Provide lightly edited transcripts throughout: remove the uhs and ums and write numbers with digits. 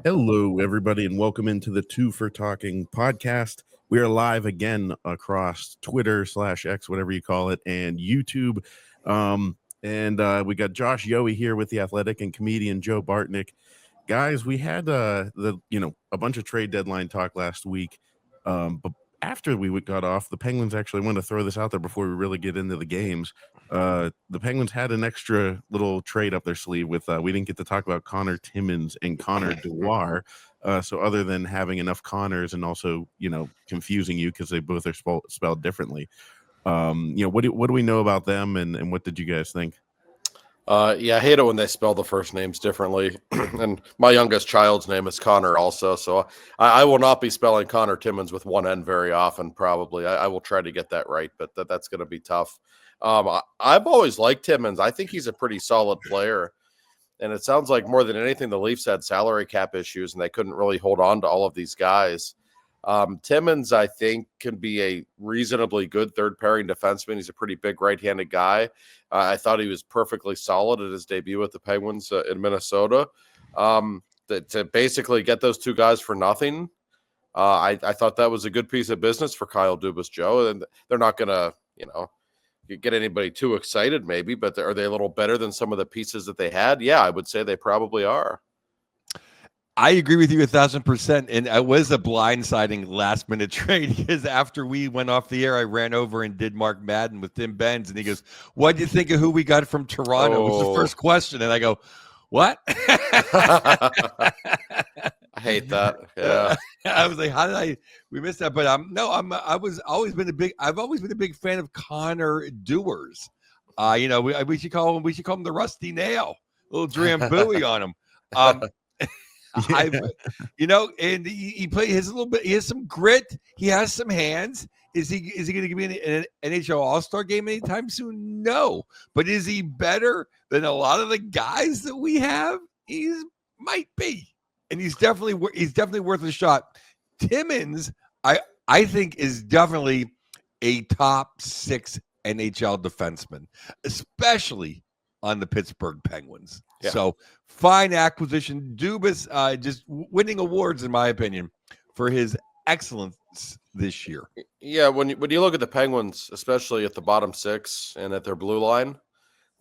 Hello, everybody, and welcome into the Two for Talking podcast. We are live again across Twitter/X, whatever you call it, and YouTube. And we got Josh Yohe here with The Athletic and comedian Joe Bartnick. Guys, we had a bunch of trade deadline talk last week, but after we got off, the Penguins actually want to throw this out there before we really get into the games. The Penguins had an extra little trade up their sleeve with we didn't get to talk about Connor Timmins and Connor Dewar. So other than having enough Connors and also confusing you because they both are spelled differently, what do we know about them and what did you guys think? I hate it when they spell the first names differently. And my youngest child's name is Connor also. So I will not be spelling Connor Timmins with one N very often, probably. I will try to get that right, but that's going to be tough. I've always liked Timmins. I think he's a pretty solid player. And it sounds like more than anything, the Leafs had salary cap issues and they couldn't really hold on to all of these guys. Timmins, I think, can be a reasonably good third pairing defenseman. He's a pretty big right-handed guy. I thought he was perfectly solid at his debut with the Penguins in Minnesota. To basically get those two guys for nothing, I thought that was a good piece of business for Kyle Dubas, Joe. And they're not going to, get anybody too excited maybe, but are they a little better than some of the pieces that they had? Yeah, I would say they probably are. I agree with you 1,000%. And it was a blindsiding last minute trade because after we went off the air, I ran over and did Mark Madden with Tim Benz. And he goes, "What do you think of who we got from Toronto?" Was the first question. And I go, "What?" I hate that. Yeah. I was like, "How did we missed that?" But I've always been a big fan of Connor Dewars. We should call him the Rusty Nail, a little Drambuie on him. And he plays a little bit. He has some grit. He has some hands. Is he going to be in an NHL All-Star game anytime soon? No. But is he better than a lot of the guys that we have? He might be, and he's definitely worth a shot. Timmins, I think, is definitely a top 6 NHL defenseman, especially on the Pittsburgh Penguins. Yeah. So fine acquisition. Dubas just winning awards, in my opinion, for his excellence this year. Yeah, when you look at the Penguins, especially at the bottom 6 and at their blue line,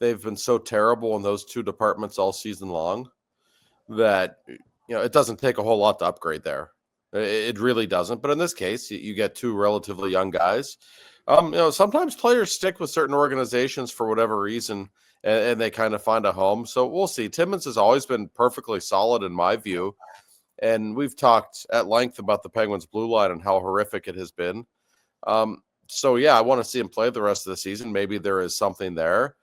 they've been so terrible in those two departments all season long that it doesn't take a whole lot to upgrade there. It really doesn't. But in this case, you get two relatively young guys. Sometimes players stick with certain organizations for whatever reason. And they kind of find a home. So we'll see. Timmins has always been perfectly solid in my view. And we've talked at length about the Penguins' blue line and how horrific it has been. I want to see him play the rest of the season. Maybe there is something there.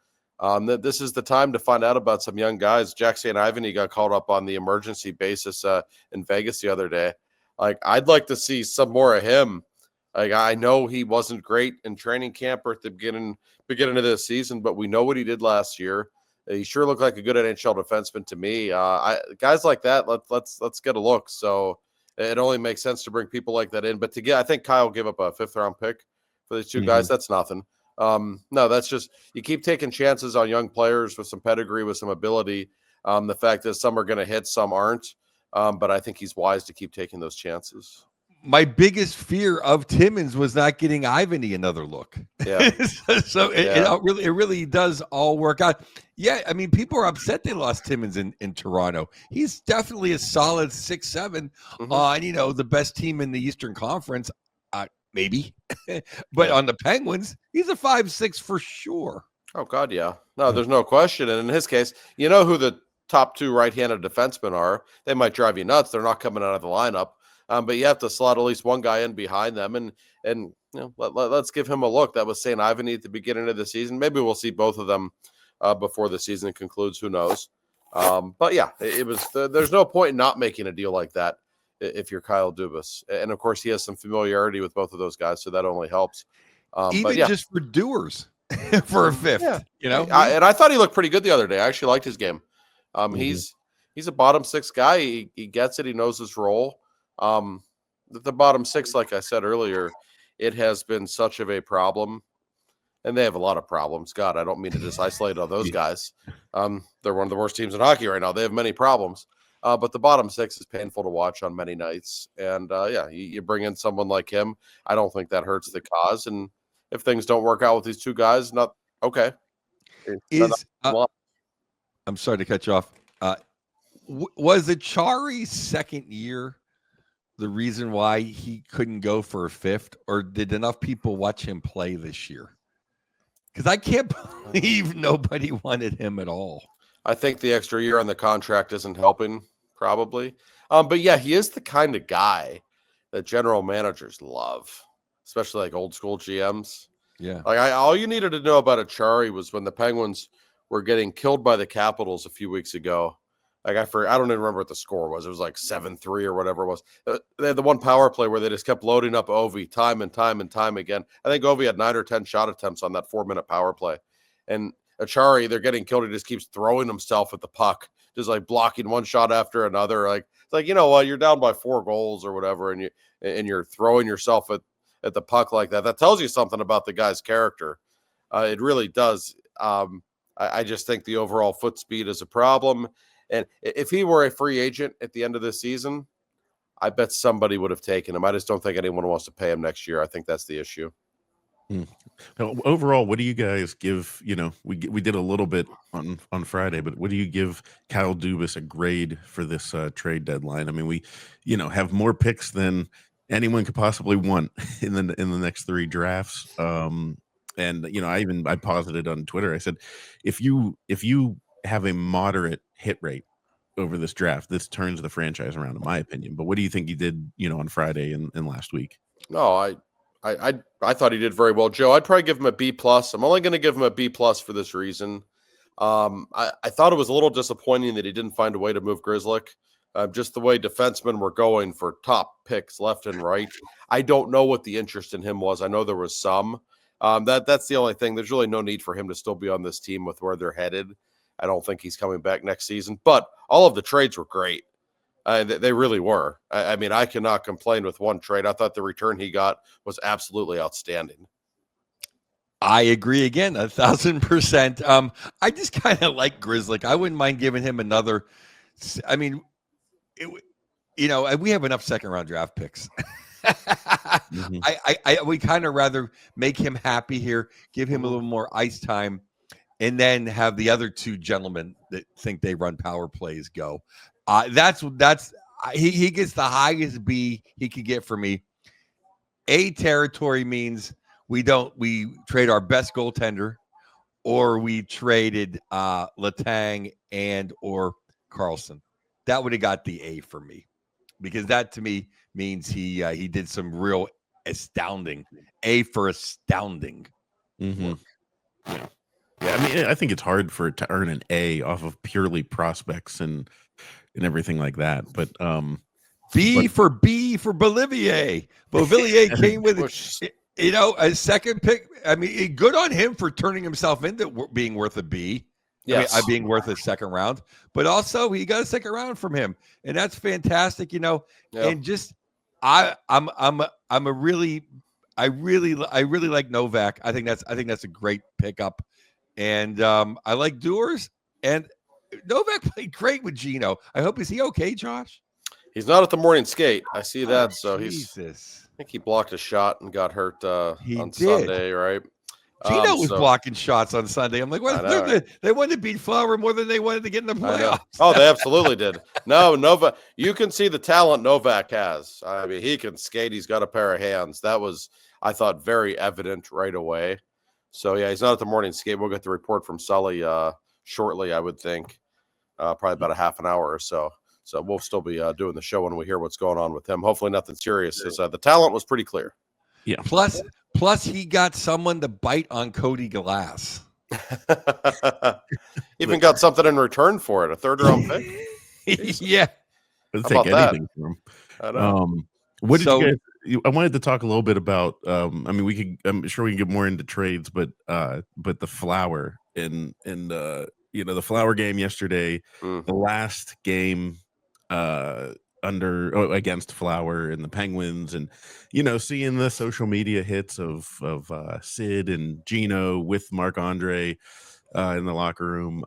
This is the time to find out about some young guys. Jack St. Ivany got called up on the emergency basis in Vegas the other day. I'd like to see some more of him. I know he wasn't great in training camp or at the beginning of this season, but we know what he did last year. He sure looked like a good NHL defenseman to me. Guys like that, let's get a look. So it only makes sense to bring people like that in. But I think Kyle gave up a 5th-round pick for these two guys. That's nothing. No, that's just you keep taking chances on young players with some pedigree, with some ability. The fact is some are going to hit, some aren't. But I think he's wise to keep taking those chances. My biggest fear of Timmins was not getting Ivany another look. Yeah. It really does all work out. Yeah, I mean, people are upset they lost Timmins in Toronto. He's definitely a solid 6'7", on the best team in the Eastern Conference, maybe. But on the Penguins, he's a 5'6" for sure. Oh God, yeah. No, there's no question. And in his case, you know who the top 2 right-handed defensemen are. They might drive you nuts. They're not coming out of the lineup. But you have to slot at least one guy in behind them, and let's give him a look. That was St. Ivany at the beginning of the season. Maybe we'll see both of them before the season concludes. Who knows? But yeah, it was. There's no point in not making a deal like that if you're Kyle Dubas, and of course he has some familiarity with both of those guys, so that only helps. Just for Dewars for a 5th, And I thought he looked pretty good the other day. I actually liked his game. He's a bottom 6 guy. He gets it. He knows his role. The bottom 6, like I said earlier, it has been such of a problem, and they have a lot of problems. God, I don't mean to just isolate all those guys. They're one of the worst teams in hockey right now. They have many problems. But the bottom six is painful to watch on many nights. And you bring in someone like him. I don't think that hurts the cause. And if things don't work out with these two guys, not okay. I'm sorry to cut you off. Was Achari's second year the reason why he couldn't go for a fifth, or did enough people watch him play this year? Because I can't believe nobody wanted him at all. I think the extra year on the contract isn't helping, probably. But yeah, he is the kind of guy that general managers love, especially like old school GMs. Yeah. Like all you needed to know about Achari was when the Penguins were getting killed by the Capitals a few weeks ago. Like I don't even remember what the score was. It was like 7-3 or whatever it was. They had the one power play where they just kept loading up Ovi time and time and time again. I think Ovi had 9 or 10 shot attempts on that 4-minute power play. And Achari, they're getting killed. He just keeps throwing himself at the puck, just like blocking one shot after another. Like it's like, you know what, you're down by 4 goals or whatever, and you're throwing yourself at the puck like that. That tells you something about the guy's character. It really does. I just think the overall foot speed is a problem. And if he were a free agent at the end of the season, I bet somebody would have taken him. I just don't think anyone wants to pay him next year. I think that's the issue. Now, overall, what do you guys give? You know, we did a little bit on Friday, but what do you give Kyle Dubas a grade for this trade deadline? I mean, we, have more picks than anyone could possibly want in the next 3 drafts. And I posited on Twitter. I said, if you have a moderate hit rate over this draft, this turns the franchise around, in my opinion. But what do you think he did, on Friday and last week? No, I thought he did very well, Joe. I'd probably give him a B+. I'm only going to give him a B+ for this reason. I thought it was a little disappointing that he didn't find a way to move Grzelcyk. Just the way defensemen were going for top picks left and right. I don't know what the interest in him was. I know there was some. That's the only thing. There's really no need for him to still be on this team with where they're headed. I don't think he's coming back next season. But all of the trades were great. They really were. I mean, I cannot complain with one trade. I thought the return he got was absolutely outstanding. I agree again, 1,000%. I just kind of like Grzelcyk. I wouldn't mind giving him another. I mean, we have enough second-round draft picks. Mm-hmm. We kind of rather make him happy here, give him a little more ice time, and then have the other 2 gentlemen that think they run power plays go. He gets the highest B he could get for me. A territory means we trade our best goaltender, or we traded Letang and or Carlson. That would have got the A for me, because that to me means he did some real astounding. A for astounding. Mm-hmm. Yeah. I mean, I think it's hard for it to earn an A off of purely prospects and everything like that. But B for Bolivier. Bolivier came with a second pick. I mean, good on him for turning himself into being worth a B. Yes. I mean, being worth a second round, but also he got a second round from him, and that's fantastic. Yep. And just I really like Novak. I think that's a great pickup, and I like Dewars, and Novak played great with Gino. Is he okay, Josh? He's not at the morning skate. I see that. So Jesus. I think he blocked a shot and got hurt on did. Sunday, right? Gino was blocking shots on Sunday. I'm like, what? They wanted to beat Fleury more than they wanted to get in the playoffs. Oh, they absolutely did. No, Novak, you can see the talent Novak has. I mean, he can skate. He's got a pair of hands. That was, I thought, very evident right away. So, yeah, he's not at the morning skate. We'll get the report from Sully shortly, I would think, probably about a half an hour or so. So we'll still be doing the show when we hear what's going on with him. Hopefully nothing serious. The talent was pretty clear. Yeah. Plus, he got someone to bite on Cody Glass. Even got something in return for it, a 3rd-round pick. Yeah. I'll take anything from him. I know. What did you guys? I wanted to talk a little bit about. I'm sure we can get more into trades, but the Flower and the Flower game yesterday, the last game against Flower and the Penguins, and seeing the social media hits of Sid and Gino with Marc-Andre in the locker room,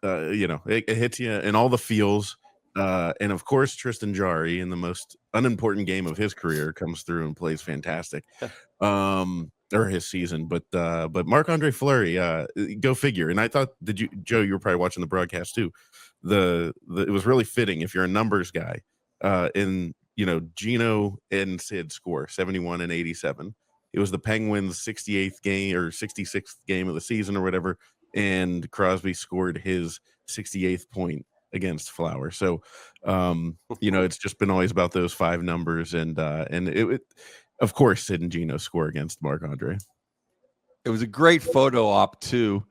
it hits you in all the feels. And of course, Tristan Jarry, in the most unimportant game of his career, comes through and plays fantastic. Or his season, but Marc-Andre Fleury, go figure. And I thought, Joe, you were probably watching the broadcast too. It was really fitting if you're a numbers guy. Gino and Sid score 71 and 87. It was the Penguins' 68th game or 66th game of the season or whatever, and Crosby scored his 68th point against Flower. So, it's just been always about those 5 numbers, and it of course, Sid and Gino score against Marc-Andre. It was a great photo op too.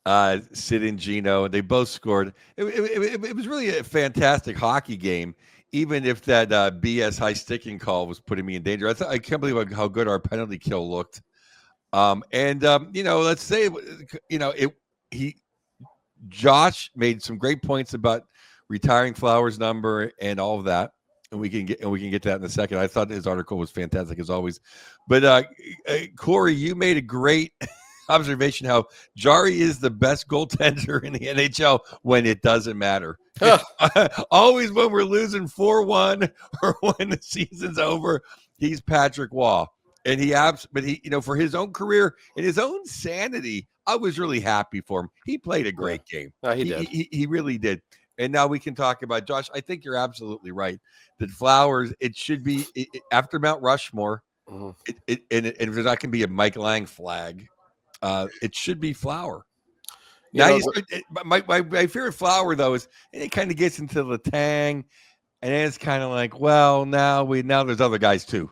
Sid and Gino, they both scored. It was really a fantastic hockey game, even if that BS high sticking call was putting me in danger. I can't believe how good our penalty kill looked. Let's say, Josh made some great points about retiring Flowers' number and all of that. And we can get to that in a second. I thought his article was fantastic as always. But Corey, you made a great observation how Jarry is the best goaltender in the NHL when it doesn't matter. Always when we're losing 4-1 or when the season's over, he's Patrick Waugh. And for his own career and his own sanity, I was really happy for him. He played a great game. He did. He really did. And now we can talk about Josh. I think you're absolutely right that Flowers, it should be after Mount Rushmore. And if that can be a Mike Lang flag, it should be Flower. My favorite Flower though is it kind of gets into the tang, and it's kind of like, well, now there's other guys too,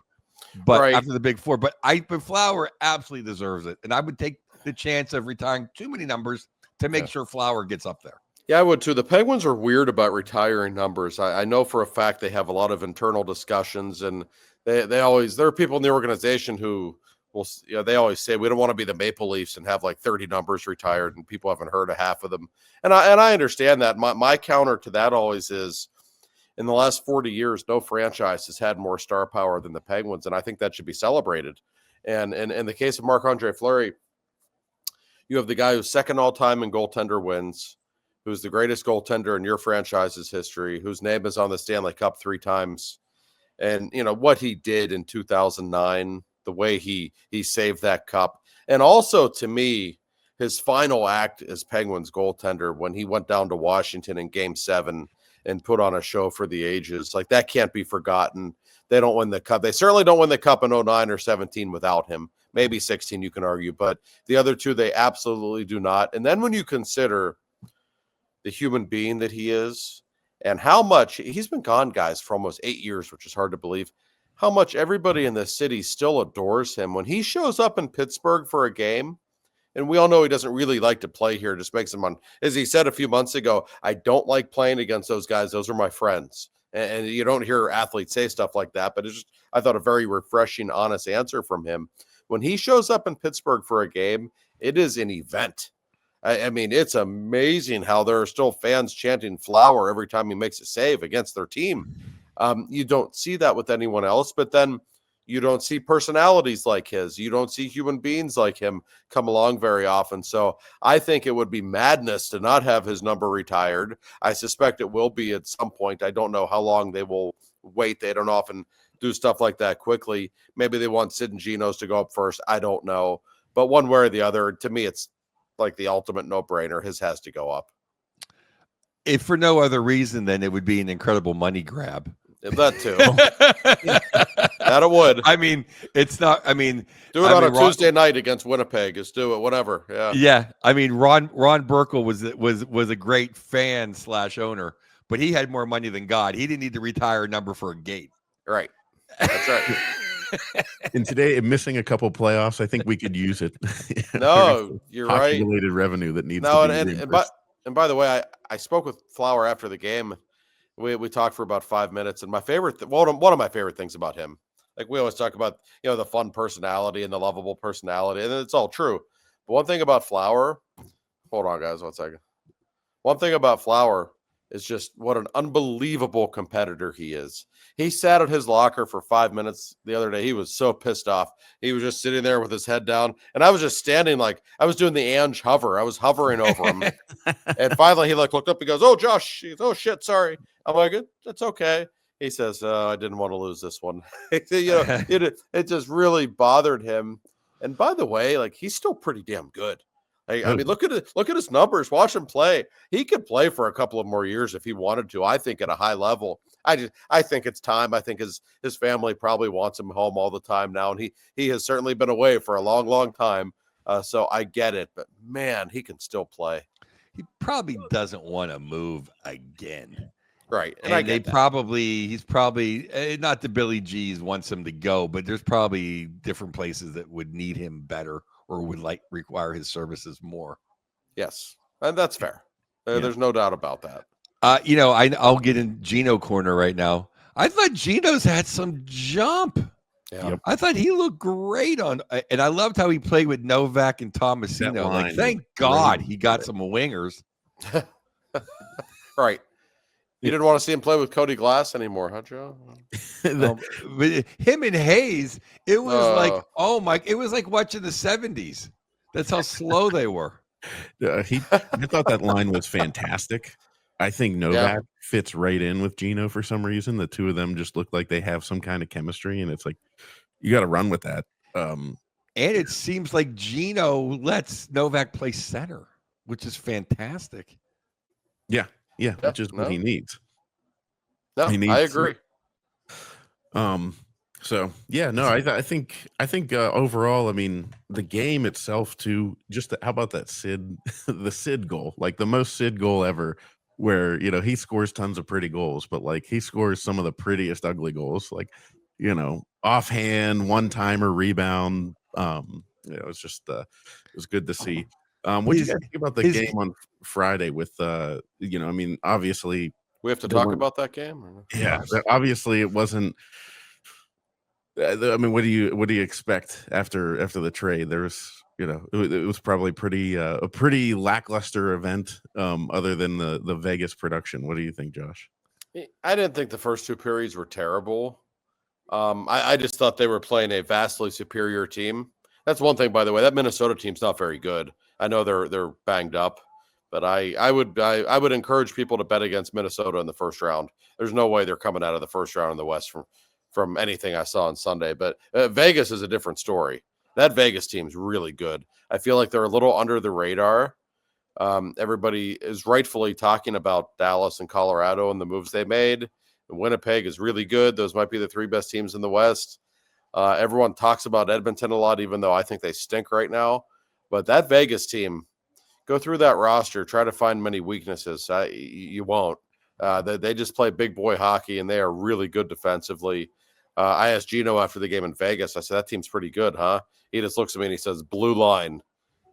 but after the big 4, but Flower absolutely deserves it, and I would take the chance of retiring too many numbers to make sure Flower gets up there. Yeah, I would too. The Penguins are weird about retiring numbers. I know for a fact they have a lot of internal discussions, and there are people in the organization who they always say we don't want to be the Maple Leafs and have like 30 numbers retired, and people haven't heard of half of them. And I understand that. My counter to that always is, in the last 40 years, no franchise has had more star power than the Penguins, and I think that should be celebrated. And in the case of Marc-Andre Fleury, you have the guy who's second all time in goaltender wins, who's the greatest goaltender in your franchise's history, whose name is on the Stanley Cup 3 times. And, what he did in 2009, the way he saved that cup. And also, to me, his final act as Penguins goaltender when he went down to Washington in Game 7 and put on a show for the ages, like that can't be forgotten. They don't win the cup. They certainly don't win the cup in 09 or 17 without him. Maybe 16, you can argue, but the other two, they absolutely do not. And then when you consider the human being that he is and how much he's been gone, guys, for almost 8 years, which is hard to believe, how much everybody in the city still adores him. When he shows up in Pittsburgh for a game, and we all know he doesn't really like to play here, just makes him on, as he said a few months ago, I don't like playing against those guys. Those are my friends. And you don't hear athletes say stuff like that, but it's just, I thought, a very refreshing, honest answer from him. When he shows up in Pittsburgh for a game, it is an event. I mean, it's amazing how there are still fans chanting Flower every time he makes a save against their team. You don't see that with anyone else, but then you don't see personalities like his. You don't see human beings like him come along very often. So I think it would be madness to not have his number retired. I suspect it will be at some point. I don't know how long they will wait. They don't often do stuff like that quickly. Maybe they want Sid and Geno's to go up first. I don't know. But one way or the other, to me, it's like the ultimate no-brainer. His has to go up. If for no other reason, then it would be an incredible money grab. That too. That it would. I mean, it's not. I mean, do it on a Tuesday night against Winnipeg. Just do it. Whatever. Yeah. Yeah. I mean, Ron Burkle was a great fan / owner, but he had more money than God. He didn't need to retire a number for a gate. Right. That's right. And today, missing a couple playoffs, I think we could use it. No, you're right. Related revenue that needs to be reimbursed. And by the way, I spoke with Flower after the game. We talked for about 5 minutes, and my favorite, one of my favorite things about him, like we always talk about, the fun personality and the lovable personality, and it's all true. But one thing about Flower, hold on, guys, 1 second. One thing about Flower, is just what an unbelievable competitor he is. He sat at his locker for 5 minutes the other day. He was so pissed off. He was just sitting there with his head down, and I was just standing like I was doing the Ange hover. I was hovering over him. And finally, he looked up. He goes, "Oh, Josh. Oh, shit. Sorry." I'm like, "It's okay." He says, "I didn't want to lose this one." It just really bothered him. And by the way, like he's still pretty damn good. I mean, look at his numbers. Watch him play. He could play for a couple of more years if he wanted to. I think at a high level. I think it's time. I think his family probably wants him home all the time now, and he has certainly been away for a long, long time. So I get it, but man, he can still play. He probably doesn't want to move again. Right. And he's probably not the Billy G's wants him to go, but there's probably different places that would need him better or would require his services more. Yes. And that's fair. There's no doubt about that. I'll get in Gino corner right now. I thought Gino's had some jump. Yeah. I thought he looked great and I loved how he played with Novak and Tomasino. Like, thank God he got some wingers. Right. You didn't want to see him play with Cody Glass anymore, huh, Joe? But him and Hayes, it was it was like watching the 70s. That's how slow they were. I thought that line was fantastic. I think Novak fits right in with Gino for some reason. The two of them just look like they have some kind of chemistry, and it's like you got to run with that. And it seems like Gino lets Novak play center, which is fantastic. Yeah, which is what he needs. No, I agree. So yeah, no, I think overall, I mean, the game itself too. Just how about that the Sid goal, like the most Sid goal ever, where he scores tons of pretty goals, but like he scores some of the prettiest ugly goals, like offhand, one timer, rebound. It's just it was good to see. What do you guys think about the game on Friday with I mean, obviously we have to talk about that game. Yeah, obviously it wasn't. I mean, what do you expect after the trade? There was, it was probably a pretty lackluster event, other than the Vegas production. What do you think, Josh? I didn't think the first two periods were terrible. I just thought they were playing a vastly superior team. That's one thing, by the way. That Minnesota team's not very good. I know they're banged up, but I would encourage people to bet against Minnesota in the first round. There's no way they're coming out of the first round in the West from anything I saw on Sunday. But Vegas is a different story. That Vegas team's really good. I feel like they're a little under the radar. Everybody is rightfully talking about Dallas and Colorado and the moves they made. And Winnipeg is really good. Those might be the three best teams in the West. Everyone talks about Edmonton a lot, even though I think they stink right now. But that Vegas team, go through that roster, try to find many weaknesses. You won't. They just play big boy hockey, and they are really good defensively. I asked Gino after the game in Vegas, I said, that team's pretty good, huh? He just looks at me and he says, blue line,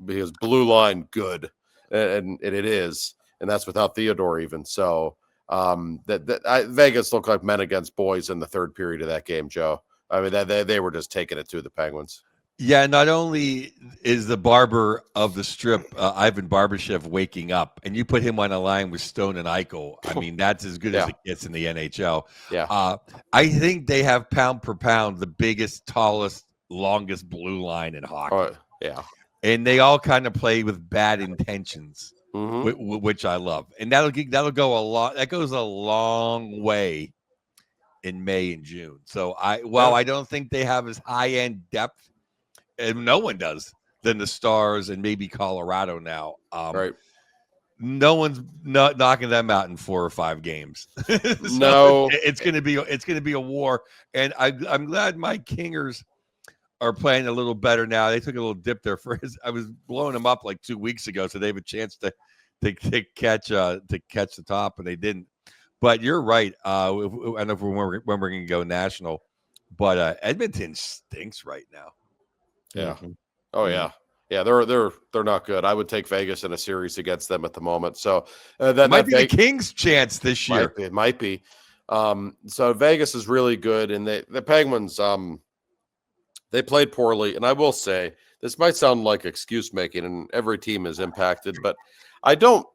because blue line good. And it is. And that's without Theodore even. So Vegas looked like men against boys in the third period of that game, Joe. I mean, they were just taking it to the Penguins. Yeah, not only is the barber of the strip, Ivan Barbashev, waking up, and you put him on a line with Stone and Eichel, I mean, that's as good as it gets in the NHL. Yeah. I think they have pound per pound the biggest, tallest, longest blue line in hockey. Yeah. And they all kind of play with bad intentions, which I love. And that'll go a lot. That goes a long way in May and June. So I don't think they have as high-end depth, and no one does, than the Stars and maybe Colorado now. Right. No one's not knocking them out in 4 or 5 games. So no, it's gonna be a war. And I'm glad my Kingers are playing a little better now. They took a little dip there I was blowing them up like 2 weeks ago, so they have a chance to catch the top, and they didn't. But you're right. I don't know if when we're going to go national, but Edmonton stinks right now. Yeah. Oh yeah. Yeah, they're not good. I would take Vegas in a series against them at the moment. So that might be the Kings' chance this year. It might be. So Vegas is really good, and the Penguins they played poorly. And I will say, this might sound like excuse making, and every team is impacted, but I don't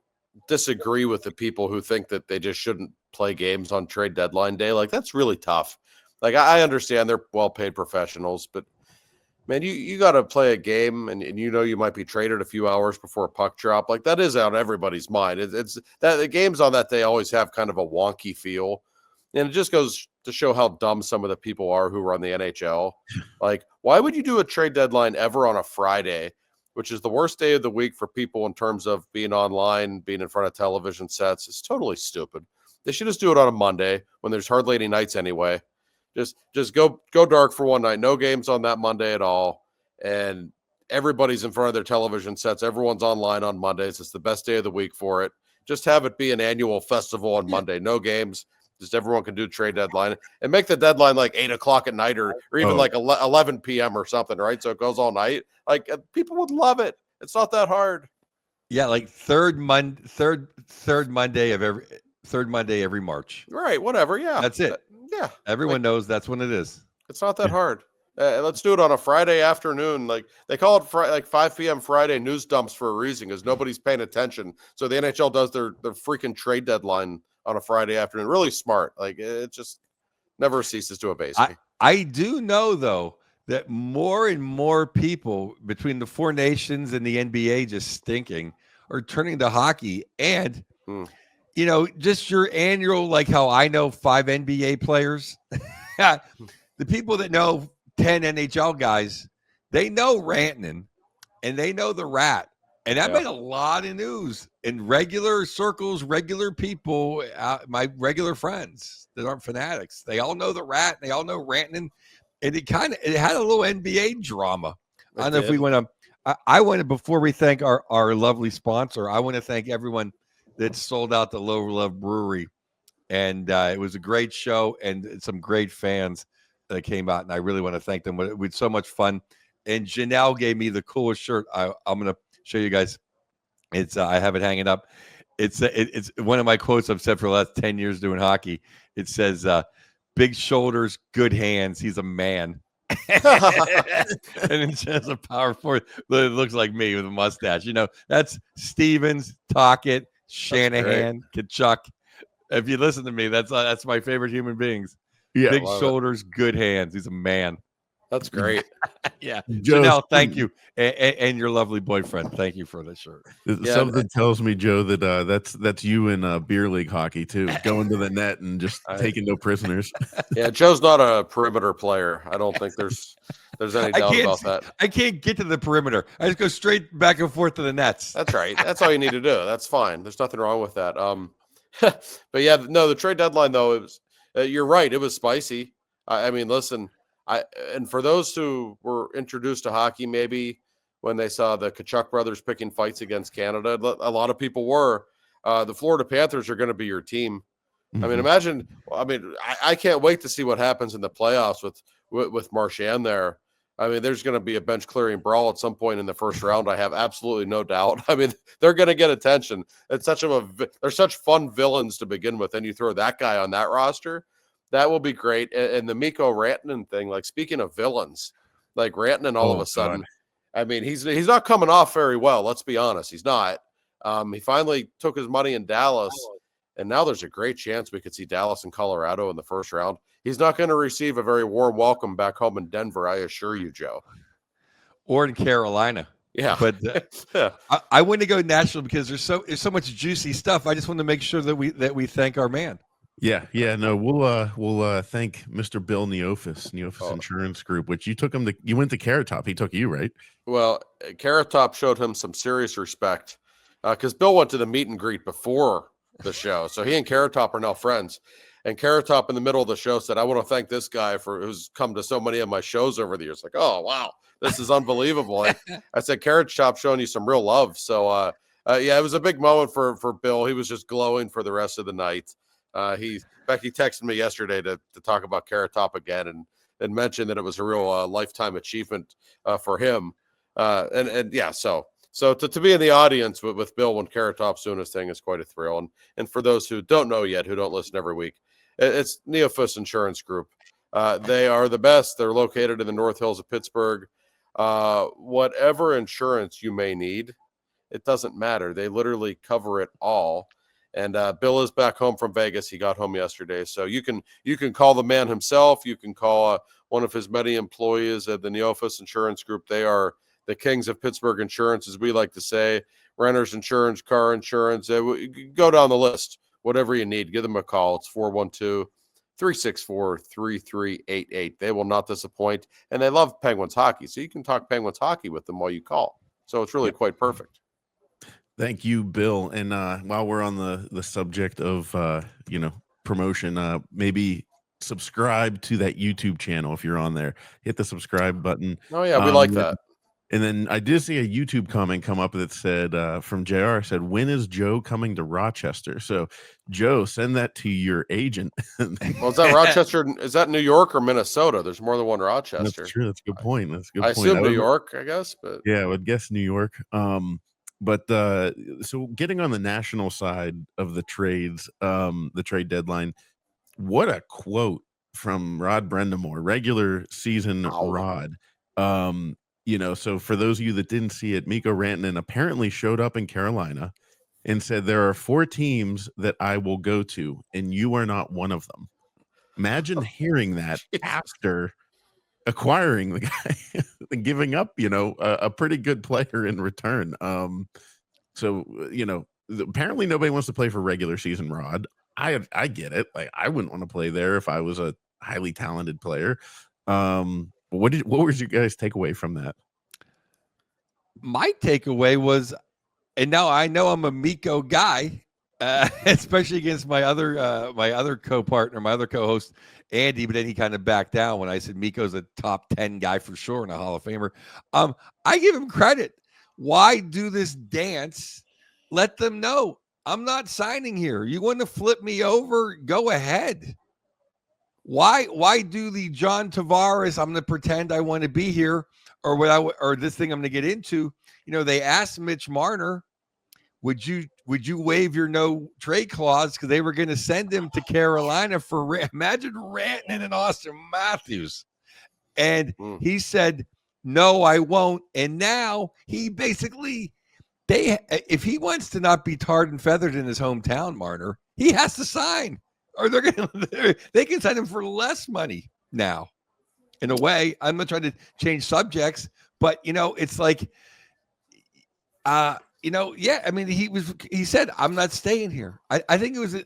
disagree with the people who think that they just shouldn't play games on trade deadline day. Like, that's really tough. Like, I understand they're well-paid professionals, but man, you got to play a game and you might be traded a few hours before a puck drop. Like, that is on everybody's mind. It's that the games on that day always have kind of a wonky feel. And it just goes to show how dumb some of the people are who run the NHL. Like, why would you do a trade deadline ever on a Friday, which is the worst day of the week for people in terms of being online, being in front of television sets? It's totally stupid. They should just do it on a Monday when there's hardly any nights anyway. Just go dark for one night. No games on that Monday at all. And everybody's in front of their television sets. Everyone's online on Mondays. It's the best day of the week for it. Just have it be an annual festival on Monday. No games. Just everyone can do trade deadline and make the deadline like 8:00 at night or even like 11 p.m. or something, right? So it goes all night. Like, people would love it. It's not that hard. Yeah, like third Monday every March. Right, whatever. Yeah. That's it. Yeah. Everyone knows that's when it is. It's not that hard. Let's do it on a Friday afternoon. Like, they call it like 5 p.m. Friday news dumps for a reason, because nobody's paying attention. So the NHL does their freaking trade deadline on a Friday afternoon. Really smart. Like, it just never ceases to amaze me. I do know, though, that more and more people between the four nations and the NBA just stinking are turning to hockey. And, just your annual, like how I know 5 NBA players, the people that know 10 NHL guys, they know Rantanen and they know the Rat. And that made a lot of news in regular circles, regular people, my regular friends that aren't fanatics. They all know the Rat. They all know Rantanen. And it had a little NBA drama. I don't know if we want to. I want to, before we thank our lovely sponsor, I want to thank everyone that sold out the Low Love Brewery. And it was a great show and some great fans that came out. And I really want to thank them. It was so much fun. And Janelle gave me the coolest shirt. I'm going to show you guys. It's I have it hanging up. It's one of my quotes I've said for the last 10 years doing hockey. It says, big shoulders, good hands. He's a man. And it's just a power forward. It looks like me with a mustache. That's Stevens, Tocchet, Shanahan, Kachuk. If you listen to me, that's my favorite human beings. Yeah, big shoulders, good hands. He's a man. That's great. Yeah. Janelle, thank you. And your lovely boyfriend. Thank you for the shirt. Something tells me, Joe, that that's you in beer league hockey too, going to the net and just taking no prisoners. Yeah, Joe's not a perimeter player. I don't think there's any doubt about that. I can't get to the perimeter. I just go straight back and forth to the nets. That's right. That's all you need to do. That's fine. There's nothing wrong with that. But yeah, no, the trade deadline though, it was you're right. It was spicy. I mean, listen. And for those who were introduced to hockey, maybe when they saw the Kachuk brothers picking fights against Canada, a lot of people were. The Florida Panthers are going to be your team. Mm-hmm. I mean, imagine. I can't wait to see what happens in the playoffs with Marchand there. I mean, there's going to be a bench clearing brawl at some point in the first round. I have absolutely no doubt. I mean, they're going to get attention. It's they're such fun villains to begin with, and you throw that guy on that roster. That will be great. And the Mikko Rantanen thing, like, speaking of villains, like Rantanen all of a sudden, I mean, he's not coming off very well. Let's be honest. He's not. He finally took his money in Dallas, and now there's a great chance we could see Dallas and Colorado in the first round. He's not going to receive a very warm welcome back home in Denver, I assure you, Joe. Or in Carolina. Yeah. But I want to go national because there's so much juicy stuff. I just want to make sure that we thank our man. Yeah. No, we'll thank Mr. Bill Neofis Insurance Group, which you went to Carrot Top. He took you, right? Well, Carrot Top showed him some serious respect because Bill went to the meet and greet before the show. So he and Carrot Top are now friends. And Carrot Top in the middle of the show said, I want to thank this guy who's come to so many of my shows over the years. Like, oh, wow, this is unbelievable. I said, Carrot Top showing you some real love. So, it was a big moment for Bill. He was just glowing for the rest of the night. He texted me yesterday to talk about Carrot Top again and mentioned that it was a real lifetime achievement for him. So to be in the audience with Bill when Carrot Top's doing his thing is quite a thrill. And for those who don't know yet, who don't listen every week, it's Neofis Insurance Group. They are the best. They're located in the North Hills of Pittsburgh. Whatever insurance you may need, it doesn't matter. They literally cover it all. And Bill is back home from Vegas. He got home yesterday, so you can call the man himself. You can call one of his many employees at the Neophis Insurance Group. They are the kings of Pittsburgh insurance, as we like to say. Renters insurance, car insurance. Go down the list. Whatever you need, give them a call. It's 412-364-3388. They will not disappoint, and they love Penguins hockey, so you can talk Penguins hockey with them while you call. So it's really quite perfect. Thank you, Bill. And while we're on the subject of promotion, maybe subscribe to that YouTube channel if you're on there. Hit the subscribe button. Oh yeah, we like that. And then I did see a YouTube comment come up that said from JR said, "When is Joe coming to Rochester?" So Joe, send that to your agent. Well, is that Rochester? Is that New York or Minnesota? There's more than one Rochester. That's true. That's a good point. That's a good point. I assume New York, I guess, but yeah, I would guess New York. But so getting on the national side of the trades, the trade deadline, what a quote from Rod Brendamore, regular season Rod. So for those of you that didn't see it, Mikko Rantanen apparently showed up in Carolina and said, "There are 4 teams that I will go to, and you are not one of them." Imagine hearing that after acquiring the guy and giving up, a pretty good player in return. Apparently nobody wants to play for regular season Rod. I get it. Like, I wouldn't want to play there if I was a highly talented player. What was your guys' takeaway from that? My takeaway was, and now I know I'm a Mikko guy, especially against my other co-partner, my other co-host, Andy, but then he kind of backed down when I said Mikko's a top 10 guy for sure and a Hall of Famer. I give him credit. Why do this dance? Let them know I'm not signing here. You want to flip me over? Go ahead. Why do the John Tavares? I'm going to pretend I want to be here, or this thing I'm going to get into. They asked Mitch Marner, would you waive your no trade clause, because they were going to send him to Carolina for imagine Rantanen and Austin Matthews, and he said no, I won't. And now he basically if he wants to not be tarred and feathered in his hometown, Marner, he has to sign. Or they can sign him for less money now. In a way, I'm not trying to change subjects, but it's like, I mean, he said, "I'm not staying here." I think it was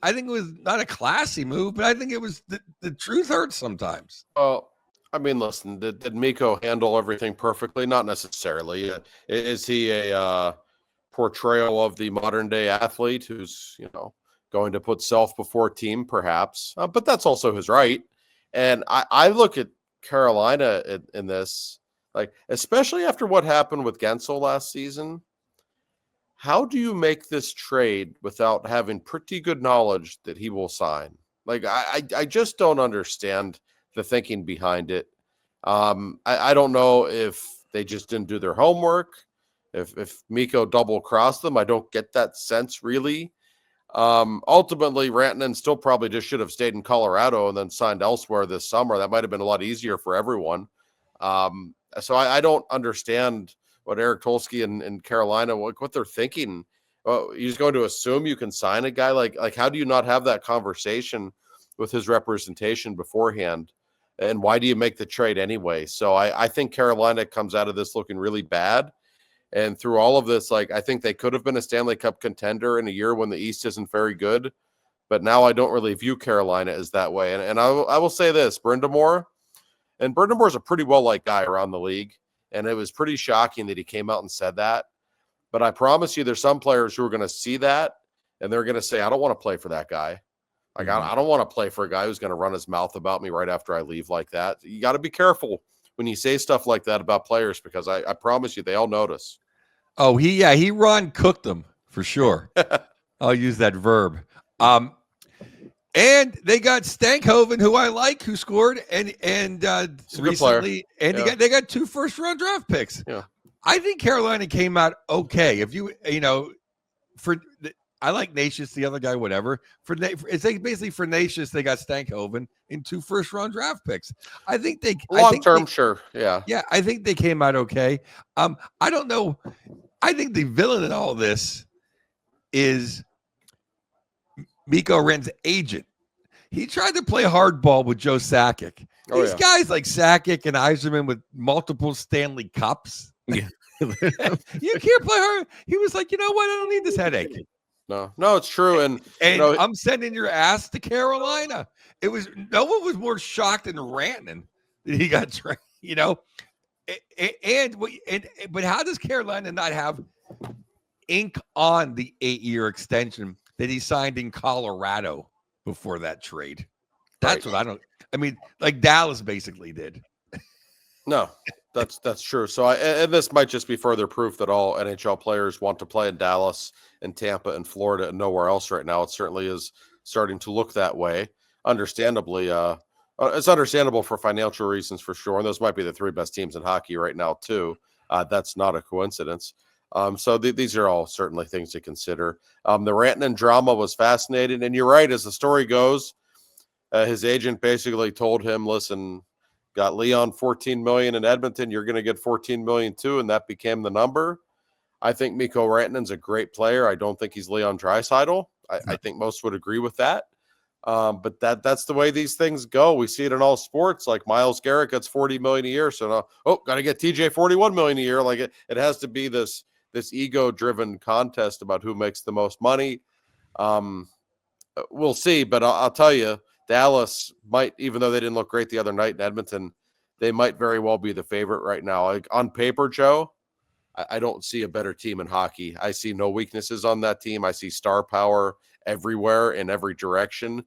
not a classy move, but I think it was the truth hurts sometimes. Well, I mean, listen, did Mikko handle everything perfectly? Not necessarily. Is he a portrayal of the modern day athlete who's going to put self before team, perhaps, but that's also his right. And I look at Carolina in this, like, especially after what happened with Gensel last season. How do you make this trade without having pretty good knowledge that he will sign? Like, I just don't understand the thinking behind it. I don't know if they just didn't do their homework, if Mikko double crossed them. I don't get that sense, really. Ultimately, Rantanen still probably just should have stayed in Colorado and then signed elsewhere this summer. That might have been a lot easier for everyone. So I don't understand what Eric Tolsky and Carolina, what they're thinking. You're just going to assume you can sign a guy like how do you not have that conversation with his representation beforehand? And why do you make the trade anyway? So I think Carolina comes out of this looking really bad. And through all of this, I think they could have been a Stanley Cup contender in a year when the East isn't very good. But now I don't really view Carolina as that way. And I will say this, Brindamore's a pretty well-liked guy around the league. And it was pretty shocking that he came out and said that. But I promise you, there's some players who are going to see that, and they're going to say, I don't want to play for that guy. Like, I don't want to play for a guy who's going to run his mouth about me right after I leave like that. You got to be careful when you say stuff like that about players, because I promise you, they all notice. Oh, he Ron cooked them for sure. I'll use that verb. And they got Stankhoven, who I like, who scored, and recently, and they got 2 first-round draft picks. Yeah, I think Carolina came out okay. If I like Natius, the other guy, whatever. It's basically for Natius, they got Stankhoven in 2 first-round draft picks. I think they long term, sure, yeah. I think they came out okay. I don't know. I think the villain in all this is Miko Ren's agent. He tried to play hardball with Joe Sakic. Oh, These yeah. guys like Sakic and Yzerman with multiple Stanley Cups. Yeah. You can't play hard. He was like, you know what? I don't need this headache. No, it's true. And I'm sending your ass to Carolina. It was no one was more shocked than Rantanen that he got trained. But how does Carolina not have ink on the 8-year extension that he signed in Colorado before that trade? That's what I don't. I mean, like Dallas basically did. No, that's true. So and this might just be further proof that all NHL players want to play in Dallas and Tampa and Florida and nowhere else right now. It certainly is starting to look that way. Understandably, it's understandable for financial reasons for sure. And those might be the 3 best teams in hockey right now too. That's not a coincidence. So these are all certainly things to consider. The Rantanen drama was fascinating, and you're right. As the story goes, his agent basically told him, "Listen, got Leon $14 million in Edmonton. You're going to get $14 million too," and that became the number. I think Mikko Rantanen's a great player. I don't think he's Leon Draisaitl. I think most would agree with that. But that's the way these things go. We see it in all sports. Like Myles Garrett gets $40 million a year, so now, got to get TJ $41 million a year. Like it has to be this ego-driven contest about who makes the most money. We'll see, but I'll tell you, Dallas might, even though they didn't look great the other night in Edmonton, they might very well be the favorite right now. Like on paper, Joe, I don't see a better team in hockey. I see no weaknesses on that team. I see star power everywhere in every direction.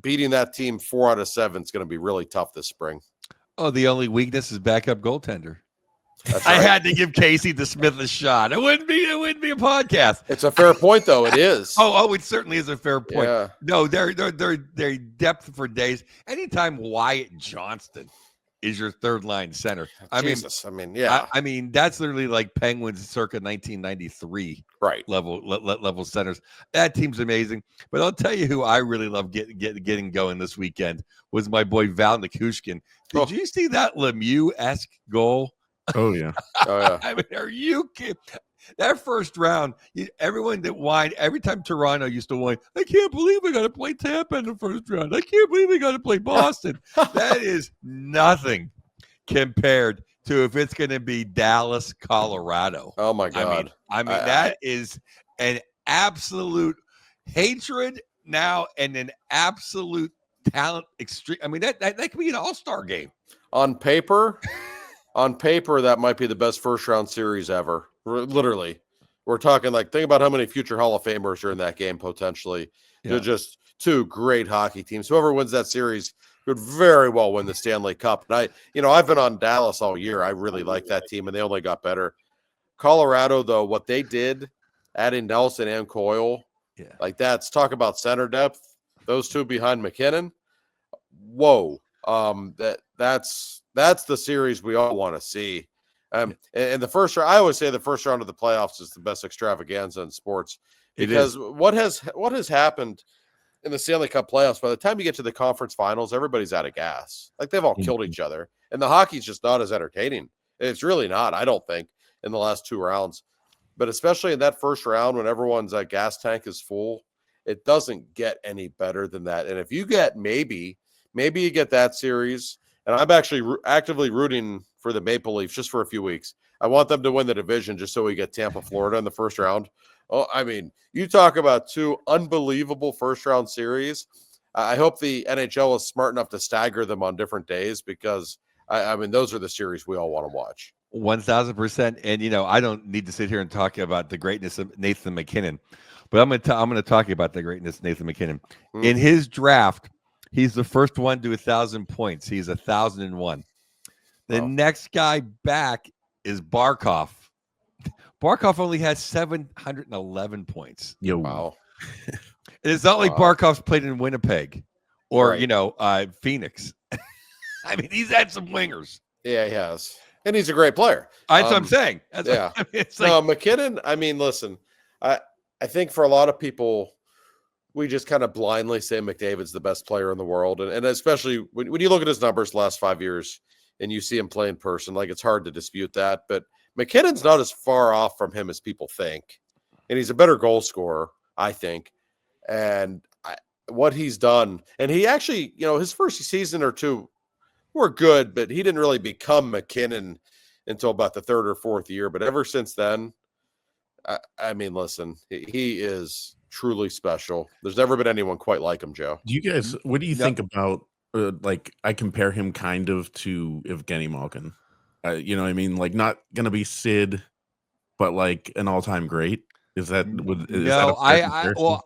Beating that team 4 out of 7 is going to be really tough this spring. Oh, the only weakness is backup goaltender. That's right. I had to give Casey DeSmith a shot. It wouldn't be a podcast. It's a fair point, though. It is. Oh, it certainly is a fair point. Yeah. No, they're depth for days. Anytime Wyatt Johnston is your third line center, I mean, that's literally like Penguins circa 1993 level centers. That team's amazing. But I'll tell you who I really love getting going this weekend was my boy Val Nichushkin. Did you see that Lemieux-esque goal? Oh yeah. I mean, are you kidding? That first round, everyone that whined every time Toronto used to whine, I can't believe we got to play Tampa in the first round. I can't believe we got to play Boston. That is nothing to if it's going to be Dallas, Colorado. Oh my God. I mean that is an absolute hatred now and an absolute talent extreme. I mean, that could be an all-star game. On paper, that might be the best first-round series ever. Literally. We're talking like, think about how many future Hall of Famers are in that game potentially. Yeah. They're just 2 great hockey teams. Whoever wins that series could very well win the Stanley Cup. And I've been on Dallas all year. I really like that team, and they only got better. Colorado, though, what they did, adding Nelson and Coyle, like that's talk about center depth. Those 2 behind McKinnon. Whoa. That's the series we all want to see. And the first round, I always say the first round of the playoffs is the best extravaganza in sports because what has happened in the Stanley Cup playoffs, by the time you get to the conference finals, everybody's out of gas. Like they've all killed each other, and the hockey's just not as entertaining. It's really not, I don't think, in the last 2 rounds. But especially in that first round when everyone's gas tank is full, it doesn't get any better than that. And if you get maybe you get that series, and I'm actually actively rooting for the Maple Leafs just for a few weeks. I want them to win the division just so we get Tampa, Florida in the first round. Oh, I mean, you talk about 2 unbelievable first-round series. I hope the NHL is smart enough to stagger them on different days because, I mean, those are the series we all want to watch. 1,000%. And, I don't need to sit here and talk about the greatness of Nathan McKinnon, but I'm going to talk about the greatness of Nathan McKinnon. In his draft, he's the first one to 1,000 points. He's 1,001. The next guy back is Barkov. Barkov only has 711 points. Yo. Wow. It's not like Barkov's played in Winnipeg or, Phoenix. I mean, he's had some wingers. Yeah, he has. And he's a great player. That's what I'm saying. McKinnon, I mean, listen, I think for a lot of people, we just kind of blindly say McDavid's the best player in the world. And especially when you look at his numbers the last 5 years and you see him play in person, like it's hard to dispute that. But McKinnon's not as far off from him as people think, and he's a better goal scorer, I think. And what he's done, and he actually, his first season or two were good, but he didn't really become McKinnon until about the third or fourth year. But ever since then, I mean, listen, he is truly special. There's never been anyone quite like him, Joe. Do you guys, what do you think about, I compare him kind of to Evgeny Malkin? You know what I mean? Like, not going to be Sid, but like an all-time great. Is that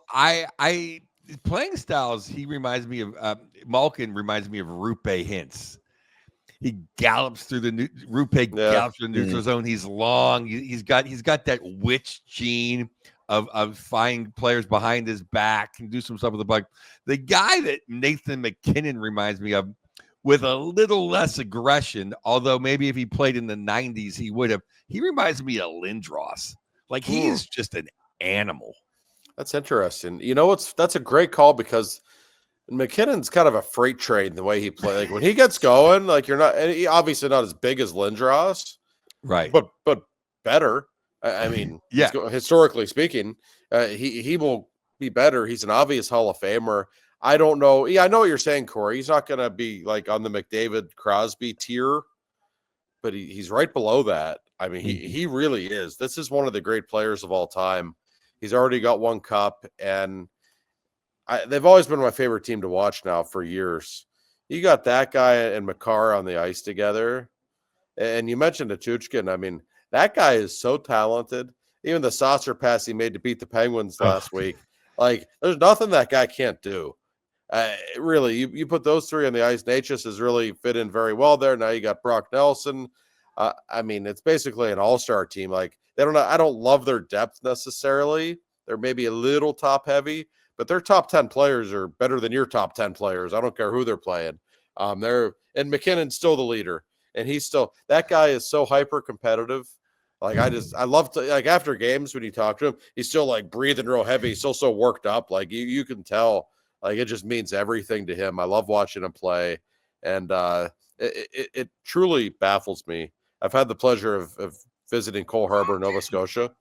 I playing styles, he reminds me of Malkin reminds me of Rupe Hintz. He gallops through the gallops through the neutral zone. He's long. He's got that witch gene of finding players behind his back and do some stuff with the puck. The guy that Nathan McKinnon reminds me of, with a little less aggression, although maybe if he played in the 90s, he would have. He reminds me of Lindros. Like, he is just an animal. That's interesting. That's a great call, because McKinnon's kind of a freight train the way he plays. Like, when he gets going, like, he obviously not as big as Lindros, right? But better. I mean, historically speaking, he will be better. He's an obvious Hall of Famer. I don't know. Yeah, I know what you're saying, Corey. He's not going to be like on the McDavid Crosby tier, but he's right below that. I mean, he really is. This is one of the great players of all time. He's already got one cup, and they've always been my favorite team to watch now for years. You got that guy and Makar on the ice together, and you mentioned Tuchkin. I mean, that guy is so talented. Even the saucer pass he made to beat the Penguins last week, like, there's nothing that guy can't do. Really, you put those three on the ice. Natchez has really fit in very well there. Now you got Brock Nelson. I mean, it's basically an all-star team. Like, I don't love their depth necessarily. They're maybe a little top heavy, but their top 10 players are better than your top 10 players. I don't care who they're playing. And McKinnon's still the leader, and that guy is so hyper competitive. Like, I love to, like, after games when you talk to him, he's still like breathing real heavy. He's still so worked up. Like, you can tell, like, it just means everything to him. I love watching him play, and it truly baffles me. I've had the pleasure of visiting Cole Harbour, Nova Scotia.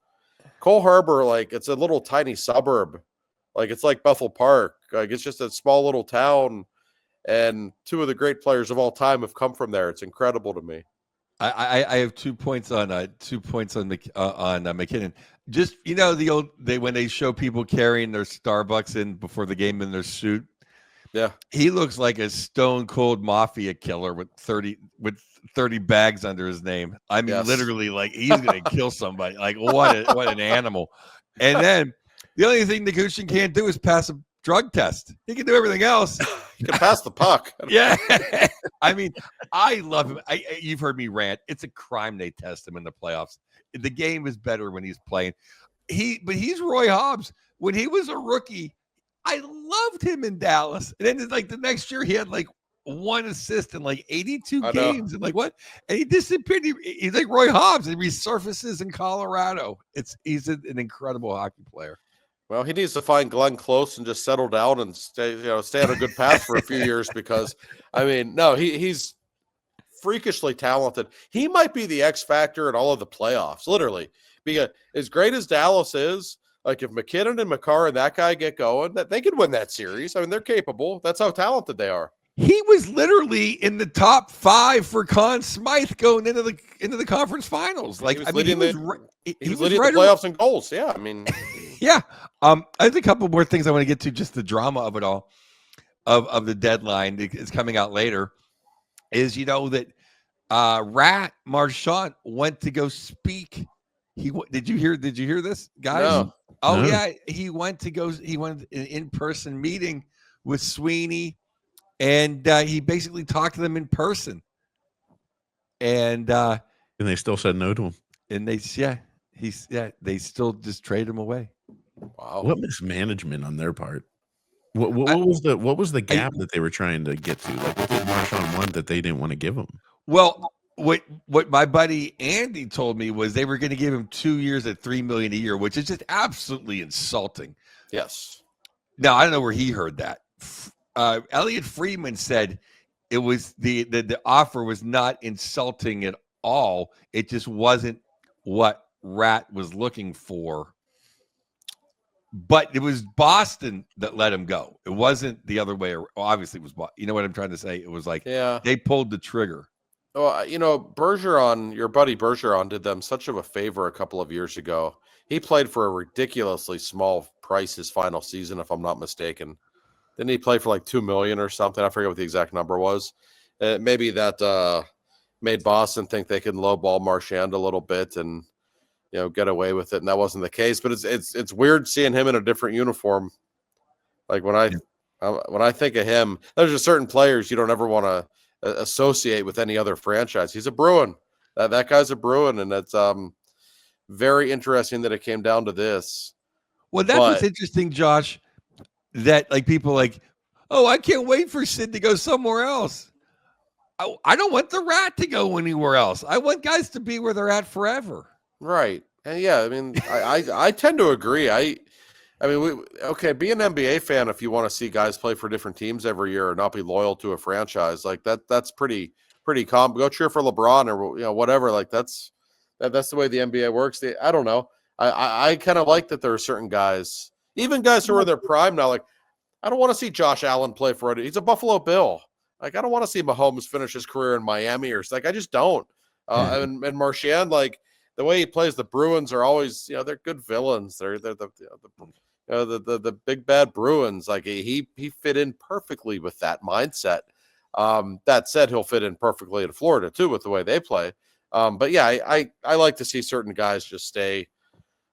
Cole Harbour, like, it's a little tiny suburb. Like, it's like Bethel Park. Like, it's just a small little town, and two of the great players of all time have come from there. It's incredible to me. I have 2 points on McKinnon. Just, when they show people carrying their Starbucks in before the game in their suit. Yeah, he looks like a stone cold mafia killer with 30 bags under his name. I mean, literally, like, he's gonna kill somebody. Like, what an animal. And then the only thing Nikushkin can't do is pass a drug test. He can do everything else. He can pass the puck. Yeah. I mean, I love him. You've heard me rant. It's a crime they test him in the playoffs. The game is better when he's playing. But he's Roy Hobbs. When he was a rookie, I loved him in Dallas. And then, like, the next year, he had like one assist in like 82 games. And like, what? And he disappeared. He's like Roy Hobbs. And he resurfaces in Colorado. He's an incredible hockey player. Well, he needs to find Glenn Close and just settle down and stay on a good path for a few years, because, I mean, no, he's freakishly talented. He might be the X factor in all of the playoffs, literally. Because as great as Dallas is, like, if McKinnon and Makar and that guy get going, that they could win that series. I mean, they're capable. That's how talented they are. He was literally in the top 5 for Conn Smythe going into the conference finals. Like, he was leading the right playoffs in goals. Yeah, I mean, yeah. I have a couple more things I want to get to. Just the drama of it all, of the deadline is coming out later. Is that Rat Marchand went to go speak. Did you hear this, guys? No. Oh no. Yeah, he went an in-person meeting with Sweeney, and he basically talked to them in person. And they still said no to him. And they still just traded him away. Wow. What mismanagement on their part? What was the gap that they were trying to get to? Like, what did Marchand want that they didn't want to give him? Well, what my buddy Andy told me was they were going to give him 2 years at $3 million a year, which is just absolutely insulting. Yes. Now, I don't know where he heard that. Elliot Friedman said it was the offer was not insulting at all. It just wasn't what Rat was looking for. But it was Boston that let him go. It wasn't the other way. Obviously, it was. You know what I'm trying to say? It was like they pulled the trigger. Well, Bergeron, your buddy Bergeron, did them such of a favor a couple of years ago. He played for a ridiculously small price his final season, if I'm not mistaken. Didn't he play for like $2 million or something? I forget what the exact number was. Maybe that made Boston think they could lowball Marchand a little bit and get away with it, and that wasn't the case. But it's weird seeing him in a different uniform. Like when I think of him, there's just certain players you don't ever want to associate with any other franchise. He's a Bruin. That guy's a Bruin, and it's very interesting that it came down to this. Well, that's what's interesting, Josh. That like people like, oh, I can't wait for Sid to go somewhere else. I don't want the Rat to go anywhere else. I want guys to be where they're at forever. Right. And yeah, I mean, I tend to agree. I mean, be an NBA fan if you want to see guys play for different teams every year and not be loyal to a franchise like that. That's pretty common. Go cheer for LeBron or whatever. Like that's the way the NBA works. I don't know. I kind of like that there are certain guys, even guys who are in their prime now. Like I don't want to see Josh Allen play for it. He's a Buffalo Bill. Like I don't want to see Mahomes finish his career in Miami or like I just don't. And Marchand, like the way he plays, the Bruins are always, they're good villains. They're the big bad Bruins. Like he fit in perfectly with that mindset. That said, he'll fit in perfectly in Florida too with the way they play. But yeah, I like to see certain guys just stay.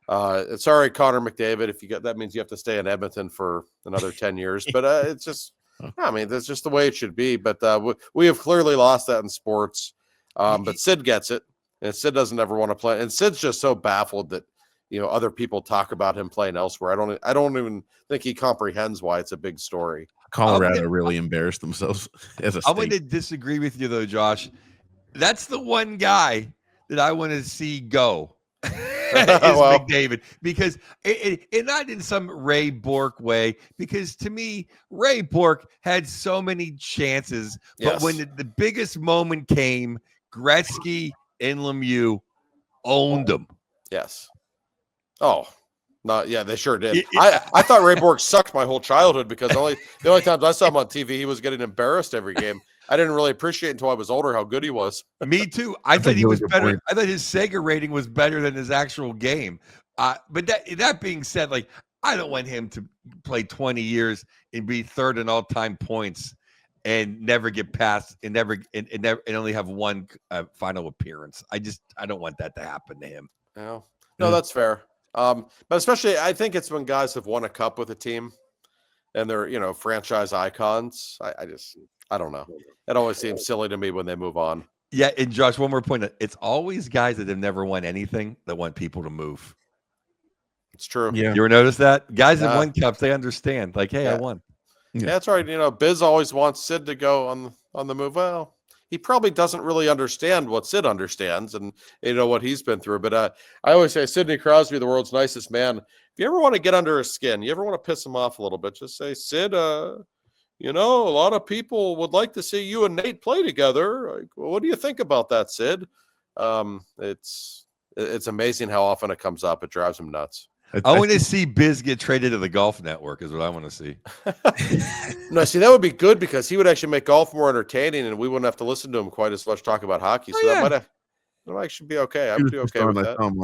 Sorry, Connor McDavid. That means you have to stay in Edmonton for another 10 years. But it's just, I mean, that's just the way it should be. But we have clearly lost that in sports. But Sid gets it. And Sid doesn't ever want to play. And Sid's just so baffled that, other people talk about him playing elsewhere. I don't even think he comprehends why it's a big story. Colorado really embarrassed themselves as a state. I'm going to disagree with you, though, Josh. That's the one guy that I want to see go is McDavid. Because it not in some Ray Bourque way. Because to me, Ray Bourque had so many chances. But when the biggest moment came, Gretzky and Lemieux owned them. Yes. Oh, they sure did. I thought Ray Bourque sucked my whole childhood because the only times I saw him on TV, he was getting embarrassed every game. I didn't really appreciate until I was older how good he was. Me too. I thought he was better. I thought his Sega rating was better than his actual game. But that being said, like I don't want him to play 20 years and be third in all-time points and never get past and only have one final appearance. I don't want that to happen to him. No, that's fair. But especially I think it's when guys have won a cup with a team and they're, franchise icons. I don't know. It always seems silly to me when they move on. Yeah. And Josh, one more point. It's always guys that have never won anything that want people to move. It's true. Yeah. You ever notice that? Guys that won cups, they understand. Like, hey, I won. Yeah, that's right. Biz always wants Sid to go on the move. Well, he probably doesn't really understand what Sid understands and what he's been through. But I always say Sidney Crosby, the world's nicest man. If you ever want to get under his skin, you ever want to piss him off a little bit, just say, Sid, a lot of people would like to see you and Nate play together. Like, well, what do you think about that, Sid? It's amazing how often it comes up. It drives him nuts. I want to see Biz get traded to the Golf Network is what I want to see. No, see, that would be good because he would actually make golf more entertaining and we wouldn't have to listen to him quite as much talk about hockey. So that might actually be okay. I would be okay with that. On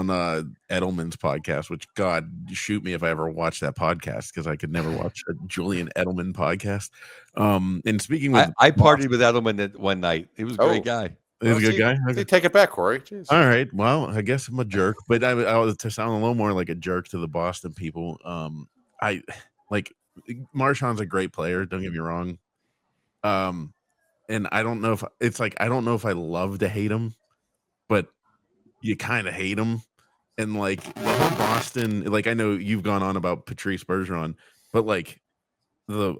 Edelman's podcast, which God shoot me if I ever watch that podcast because I could never watch a Julian Edelman podcast. And speaking with I partied with Edelman one night. He was a great guy. He's a good guy. Okay. Take it back, Corey. Jeez. All right. Well, I guess I'm a jerk, but I was to sound a little more like a jerk to the Boston people. I like Marchand's a great player. Don't get me wrong. And I don't know if I don't know if I love to hate him, but you kind of hate him. And like the whole Boston, like I know you've gone on about Patrice Bergeron, but like the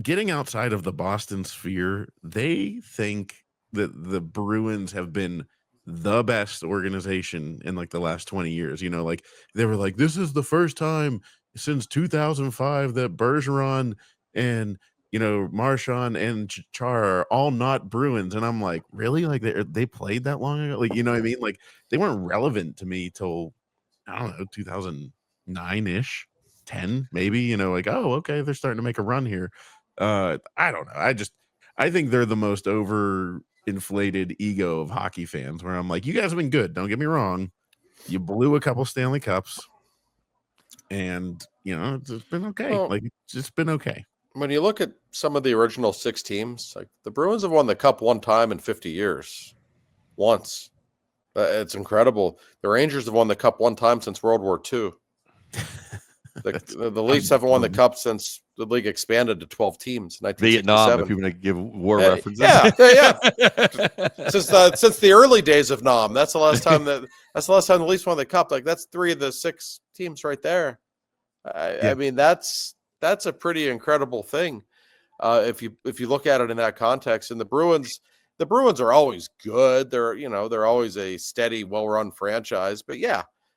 getting outside of the Boston sphere, they think that the Bruins have been the best organization in like the last 20 years. Like they were like, this is the first time since 2005 that Bergeron and Marchand and Char are all not Bruins. And I'm like, really? Like they played that long ago? Like, you know what I mean? Like they weren't relevant to me till, I don't know, 2009-ish, 10 maybe, like, oh, okay, they're starting to make a run here. I don't know. I think they're the most overinflated ego of hockey fans, where I'm like, you guys have been good. Don't get me wrong. You blew a couple Stanley Cups and, it's been okay. Well, like, it's just been okay. When you look at some of the original 6 teams, like the Bruins have won the Cup one time in 50 years. Once. It's incredible. The Rangers have won the Cup one time since World War II. The Leafs haven't won the Cup since the league expanded to 12 teams in 1967. Vietnam, if you want to give war references. Yeah. Since the early days of Nam, that's the last time the Leafs won the Cup. Like that's 3 of the 6 teams right there. I mean, that's a pretty incredible thing. If you look at it in that context. And the Bruins are always good. They're always a steady, well-run franchise. But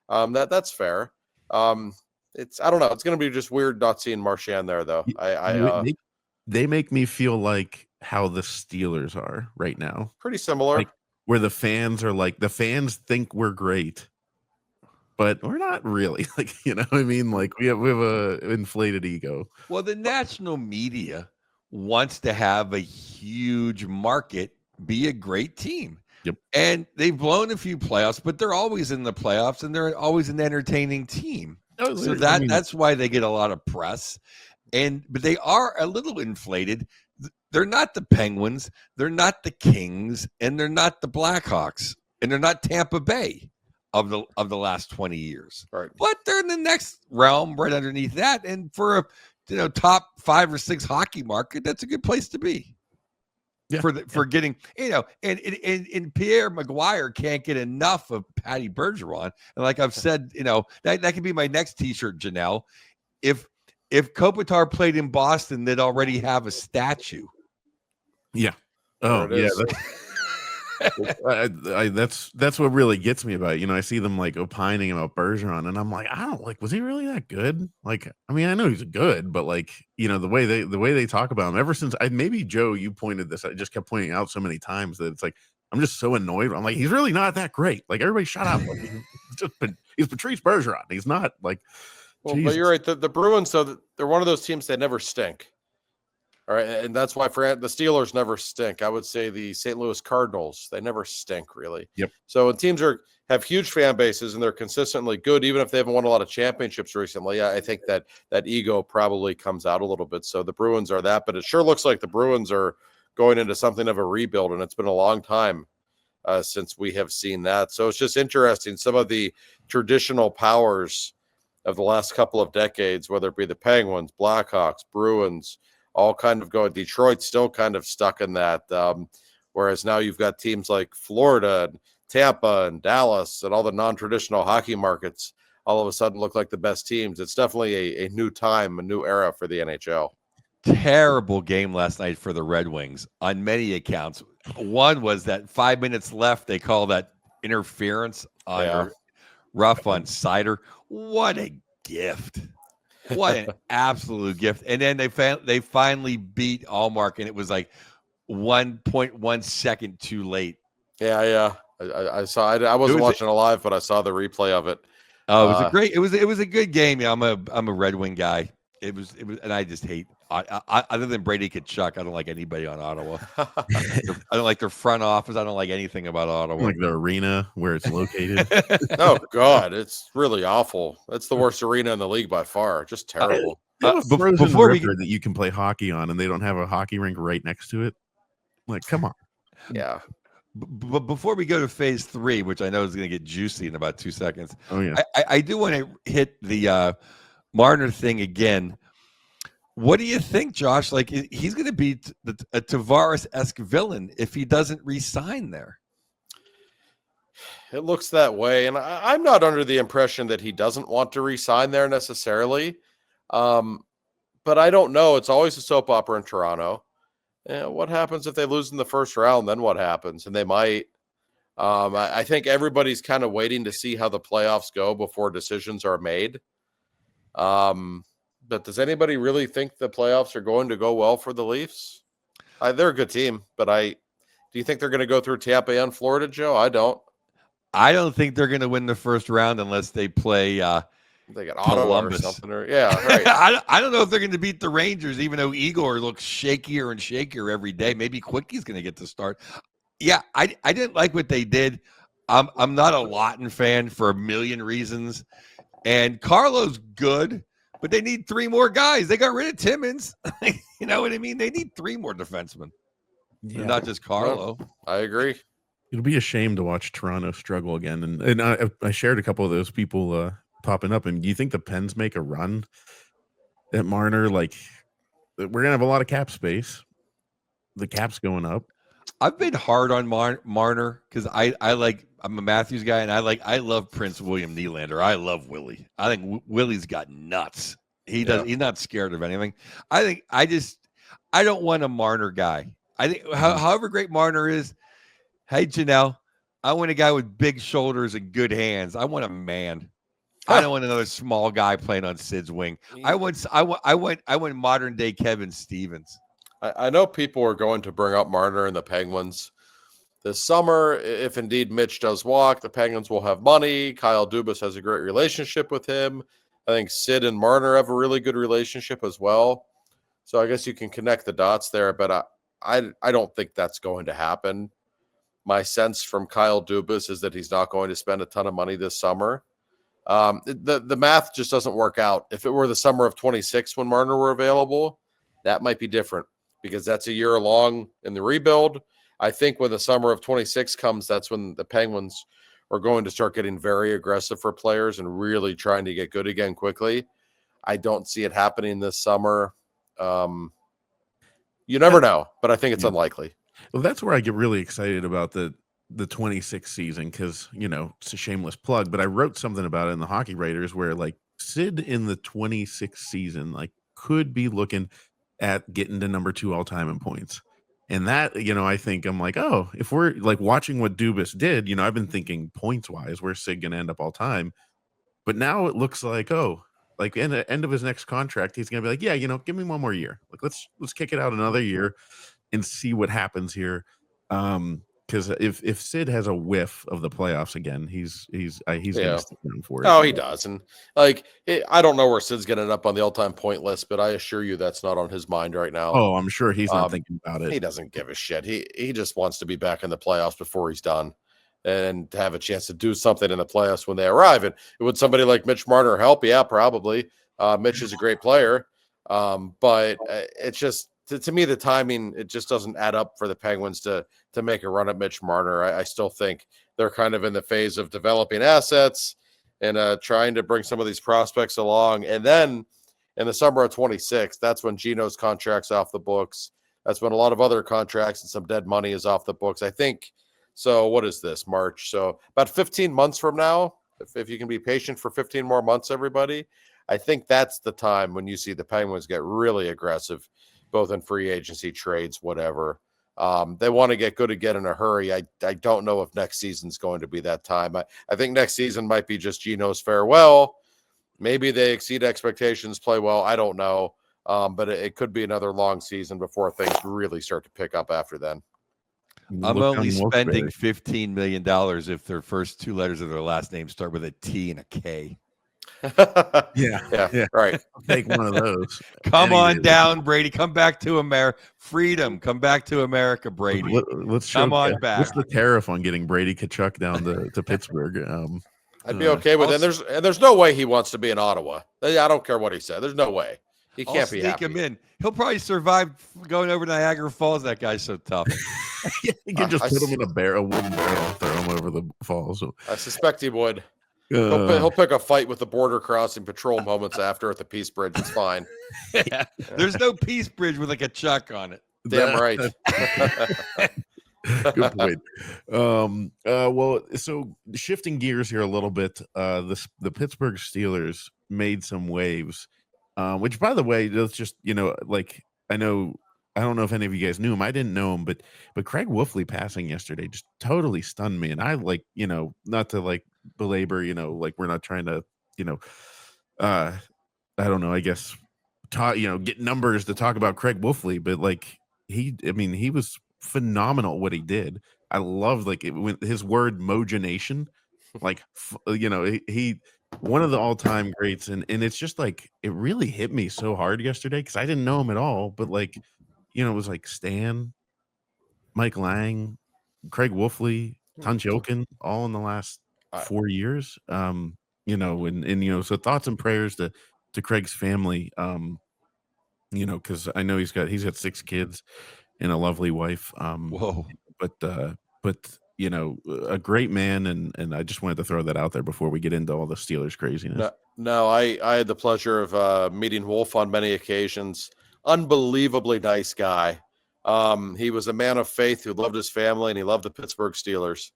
that's fair. I don't know. It's going to be just weird not seeing Marchand there, though. They make me feel like how the Steelers are right now. Pretty similar. Like, where the fans are like, the fans think we're great, but we're not really. Like, you know what I mean? Like we have a inflated ego. Well, the national media wants to have a huge market, be a great team. Yep. And they've blown a few playoffs, but they're always in the playoffs and they're always an entertaining team. So that's why they get a lot of press. But they are a little inflated. They're not the Penguins, they're not the Kings, and they're not the Blackhawks, and they're not Tampa Bay of the last 20 years. Right. But they're in the next realm right underneath that. And for a top 5 or 6 hockey market, that's a good place to be. Yeah. For getting, and Pierre Maguire can't get enough of Patty Bergeron. And like I've said, that could be my next t-shirt, Janelle. If Kopitar played in Boston, they'd already have a statue. Yeah. Oh, yeah. That's what really gets me about it. I see them like opining about Bergeron, and I'm like, was he really that good? Like, I mean, I know he's good, but like, the way they talk about him, ever since maybe Joe, you pointed this, I just kept pointing out so many times that it's like, I'm just so annoyed. I'm like, he's really not that great. Like, everybody shut up. Like, he's Patrice Bergeron. He's not like, well, but you're right. The Bruins, so they're one of those teams that never stink. All right, and that's why the Steelers never stink. I would say the St. Louis Cardinals, they never stink, really. Yep. So when teams have huge fan bases and they're consistently good, even if they haven't won a lot of championships recently, I think that ego probably comes out a little bit. So the Bruins are that, but it sure looks like the Bruins are going into something of a rebuild, and it's been a long time since we have seen that. So it's just interesting. Some of the traditional powers of the last couple of decades, whether it be the Penguins, Blackhawks, Bruins, all kind of going. Detroit's still kind of stuck in that. Whereas now you've got teams like Florida and Tampa and Dallas and all the non-traditional hockey markets all of a sudden look like the best teams. It's definitely a new time, a new era for the NHL. Terrible game last night for the Red Wings on many accounts. One was that 5 minutes left, they call that interference on rough on Sider. What a gift. What an absolute gift. And then they finally beat Allmark, and it was like 1.1 second too late. Yeah. I saw I wasn't watching it live, but I saw the replay of it. Oh, it was a good game. Yeah, I'm a Red Wing guy. It was and I just hate other than Brady Tkachuk, I don't like anybody on Ottawa. I don't like their front office. I don't like anything about Ottawa. Like the arena where it's located. Oh God, it's really awful. It's the worst arena in the league by far. Just terrible. Before that you can play hockey on, and they don't have a hockey rink right next to it. Like, come on. Yeah. But before we go to phase 3, which I know is going to get juicy in about 2 seconds, oh yeah, I do want to hit the Marner thing again. What do you think, Josh? Like, he's going to be a Tavares-esque villain if he doesn't re-sign there. It looks that way, and I'm not under the impression that he doesn't want to re-sign there necessarily. But I don't know. It's always a soap opera in Toronto. What happens if they lose in the first round? Then what happens? And they might. I think everybody's kind of waiting to see how the playoffs go before decisions are made. But does anybody really think the playoffs are going to go well for the Leafs? They're a good team, but do you think they're going to go through Tampa and Florida, Joe? I don't. I don't think they're going to win the first round unless they play They got Ottawa Columbus or something. Yeah, right. I don't know if they're going to beat the Rangers, even though Igor looks shakier and shakier every day. Maybe Quickie's going to get the start. Yeah, I didn't like what they did. I'm not a Lawton fan for a million reasons. And Carlo's good, but they need 3 more guys. They got rid of Timmins. You know what I mean? They need 3 more defensemen, not just Carlo. Well, I agree. It'll be a shame to watch Toronto struggle again. And I shared a couple of those people popping up. And do you think the Pens make a run at Marner? Like, we're going to have a lot of cap space. The cap's going up. I've been hard on Marner because I'm a Matthews guy, and I love Prince William Nylander. I love Willie. I think Willie's got nuts. He's not scared of anything. I don't want a Marner guy. I think however great Marner is, hey Janelle, I want a guy with big shoulders and good hands. I want a man. I don't want another small guy playing on Sid's wing. I want modern day Kevin Stevens. I know people are going to bring up Marner and the Penguins this summer. If indeed Mitch does walk, the Penguins will have money. Kyle Dubas has a great relationship with him. I think Sid and Marner have a really good relationship as well. So I guess you can connect the dots there, but I don't think that's going to happen. My sense from Kyle Dubas is that he's not going to spend a ton of money this summer. The math just doesn't work out. If it were the summer of 26 when Marner were available, that might be different because that's a year long in the rebuild. I think when the summer of 26 comes, that's when the Penguins are going to start getting very aggressive for players and really trying to get good again quickly. I don't see it happening this summer. You never know, but I think it's unlikely. Well, that's where I get really excited about the 26 season because, it's a shameless plug, but I wrote something about it in the Hockey Writers where, like, Sid in the 26 season, like, could be looking at getting to number 2 all time in points. And that, I think I'm like, oh, if we're like watching what Dubas did, I've been thinking points wise, where's Sid going to end up all time? But now it looks like, like in the end of his next contract, he's going to be like, yeah, give me one more year. Like, let's kick it out another year and see what happens here. Because if Sid has a whiff of the playoffs again, he's going to stick around for it. Oh, he does, and I don't know where Sid's going to end up on the all-time point list, but I assure you that's not on his mind right now. Oh, I'm sure he's not thinking about it. He doesn't give a shit. He just wants to be back in the playoffs before he's done, and to have a chance to do something in the playoffs when they arrive. And would somebody like Mitch Marner help? Yeah, probably. Mitch is a great player, but it's just. To me, the timing, it just doesn't add up for the Penguins to make a run at Mitch Marner. I still think they're kind of in the phase of developing assets and trying to bring some of these prospects along. And then in the summer of 26, that's when Gino's contract's off the books. That's when a lot of other contracts and some dead money is off the books. I think, so what is this, March? So about 15 months from now, if you can be patient for 15 more months, everybody, I think that's the time when you see the Penguins get really aggressive, both in free agency, trades, whatever. They want to get good again in a hurry. I don't know if next season's going to be that time. I think next season might be just Gino's farewell. Maybe they exceed expectations, play well. I don't know. But it could be another long season before things really start to pick up after then. I'm only spending $15 million if their first 2 letters of their last name start with a T and a K. Yeah, right. I'll take one of those. Come on down, Brady. Come back to America. Freedom. Come back to America, Brady. Let's come on back. What's the tariff on getting Brady Tkachuk down to Pittsburgh? I'd be okay with it. And there's no way he wants to be in Ottawa. I don't care what he said. There's no way. He can't be happy. Sneak him in. He'll probably survive going over Niagara Falls. That guy's so tough. You can just put him in a wooden barrel, throw him over the falls. So. I suspect he would. He'll pick a fight with the border crossing patrol moments after at the Peace Bridge. It's fine. Yeah. There's no Peace Bridge with like a chuck on it. Damn right. Good point. Well, so shifting gears here a little bit, the Pittsburgh Steelers made some waves, which, by the way, that's just I don't know if any of you guys knew him. I didn't know him, but Craig Wolfley passing yesterday just totally stunned me. And I not to belabor, we're not trying to, I don't know, I guess get numbers to talk about Craig Wolfley, but like he was phenomenal what he did. I love when his word mogenation, like he one of the all-time greats, and it's just like it really hit me so hard yesterday because I didn't know him at all, but it was like Stan, Mike Lang, Craig Wolfley, Tunch Ilkin, all in the last 4 years. So thoughts and prayers to Craig's family. Because I know he's got 6 kids and a lovely wife. Whoa. But a great man, and I just wanted to throw that out there before we get into all the Steelers craziness. No, I had the pleasure of meeting Wolf on many occasions. Unbelievably nice guy. He was a man of faith who loved his family, and he loved the Pittsburgh Steelers.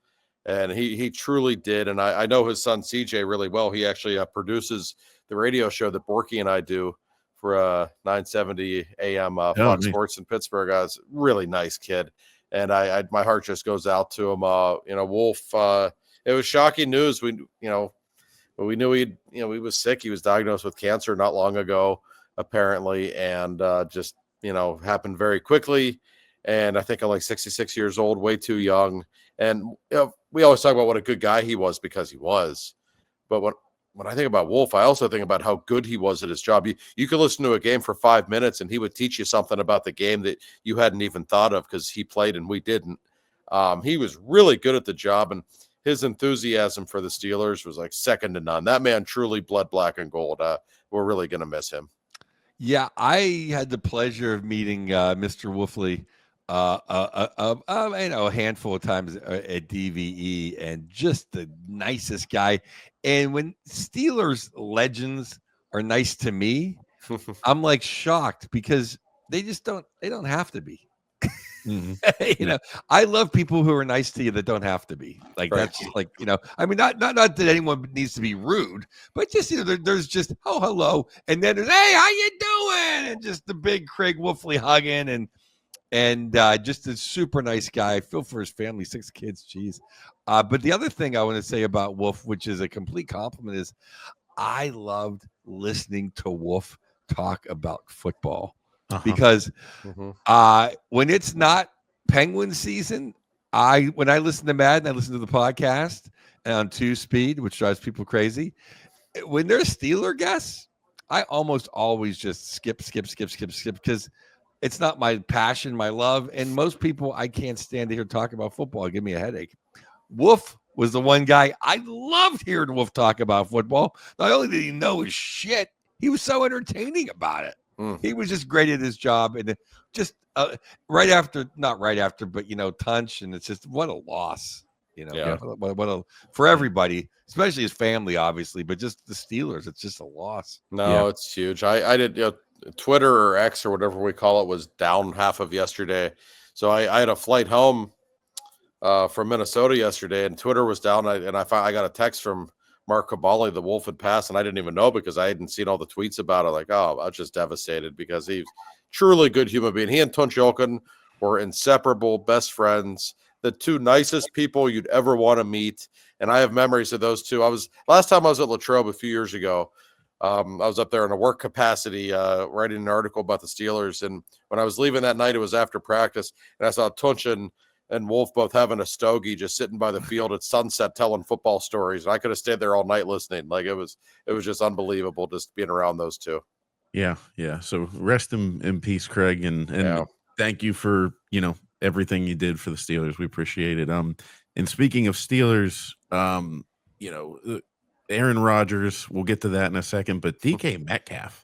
And he truly did. And I know his son CJ really well. He actually produces the radio show that Borky and I do for 970 AM Fox Sports in Pittsburgh. I was a really nice kid. And my heart just goes out to him. Wolf, it was shocking news. We knew he was sick. He was diagnosed with cancer not long ago, apparently. And just happened very quickly. And I think I'm like 66 years old, way too young. And we always talk about what a good guy he was because he was. But when I think about Wolf, I also think about how good he was at his job. You could listen to a game for 5 minutes and he would teach you something about the game that you hadn't even thought of because he played and we didn't. He was really good at the job, and his enthusiasm for the Steelers was like second to none. That man truly bled black and gold. We're really going to miss him. Yeah, I had the pleasure of meeting Mr. Wolfley a handful of times at DVE, and just the nicest guy. And when Steelers legends are nice to me, I'm like shocked because they don't have to be. Mm-hmm. I love people who are nice to you that don't have to be. Like that's like, I mean, not that anyone needs to be rude, but just there's just hello, and then there's hey, how you doing, and just the big Craig Wolfley hugging and just a super nice guy. I feel for his family, 6 kids, geez. But the other thing I want to say about Wolf, which is a complete compliment, is I loved listening to Wolf talk about football. Because when it's not Penguin season, when I listen to Madden, I listen to the podcast on 2-speed, which drives people crazy. When there's Steeler guests, I almost always just skip because it's not my passion, my love. And most people, I can't stand to hear talk about football. Give me a headache. Wolf was the one guy I loved hearing Wolf talk about football. Not only did he know his shit, he was so entertaining about it. He was just great at his job, and just not right after, but Tunch, and it's just what a loss, what for everybody, especially his family, obviously, but just the Steelers, it's just a loss. No, it's huge. I did Twitter or X or whatever we call it was down half of yesterday, so I had a flight home from Minnesota yesterday, and Twitter was down. I got a text from Mark Cabali, the Wolf had passed, and I didn't even know because I hadn't seen all the tweets about it. Like, I was just devastated because he's truly a good human being. He and Tunch Ilkin were inseparable, best friends, the 2 nicest people you'd ever want to meet. And I have memories of those two. Last time I was at Latrobe a few years ago. I was up there in a work capacity, writing an article about the Steelers. And when I was leaving that night, it was after practice, and I saw Tunch and Wolf both having a stogie, just sitting by the field at sunset telling football stories. And I could have stayed there all night listening. Like it was just unbelievable just being around those two. Yeah. So rest in peace, Craig, and thank you for everything you did for the Steelers. We appreciate it. And speaking of Steelers, Aaron Rodgers, we'll get to that in a second, but DK Metcalf,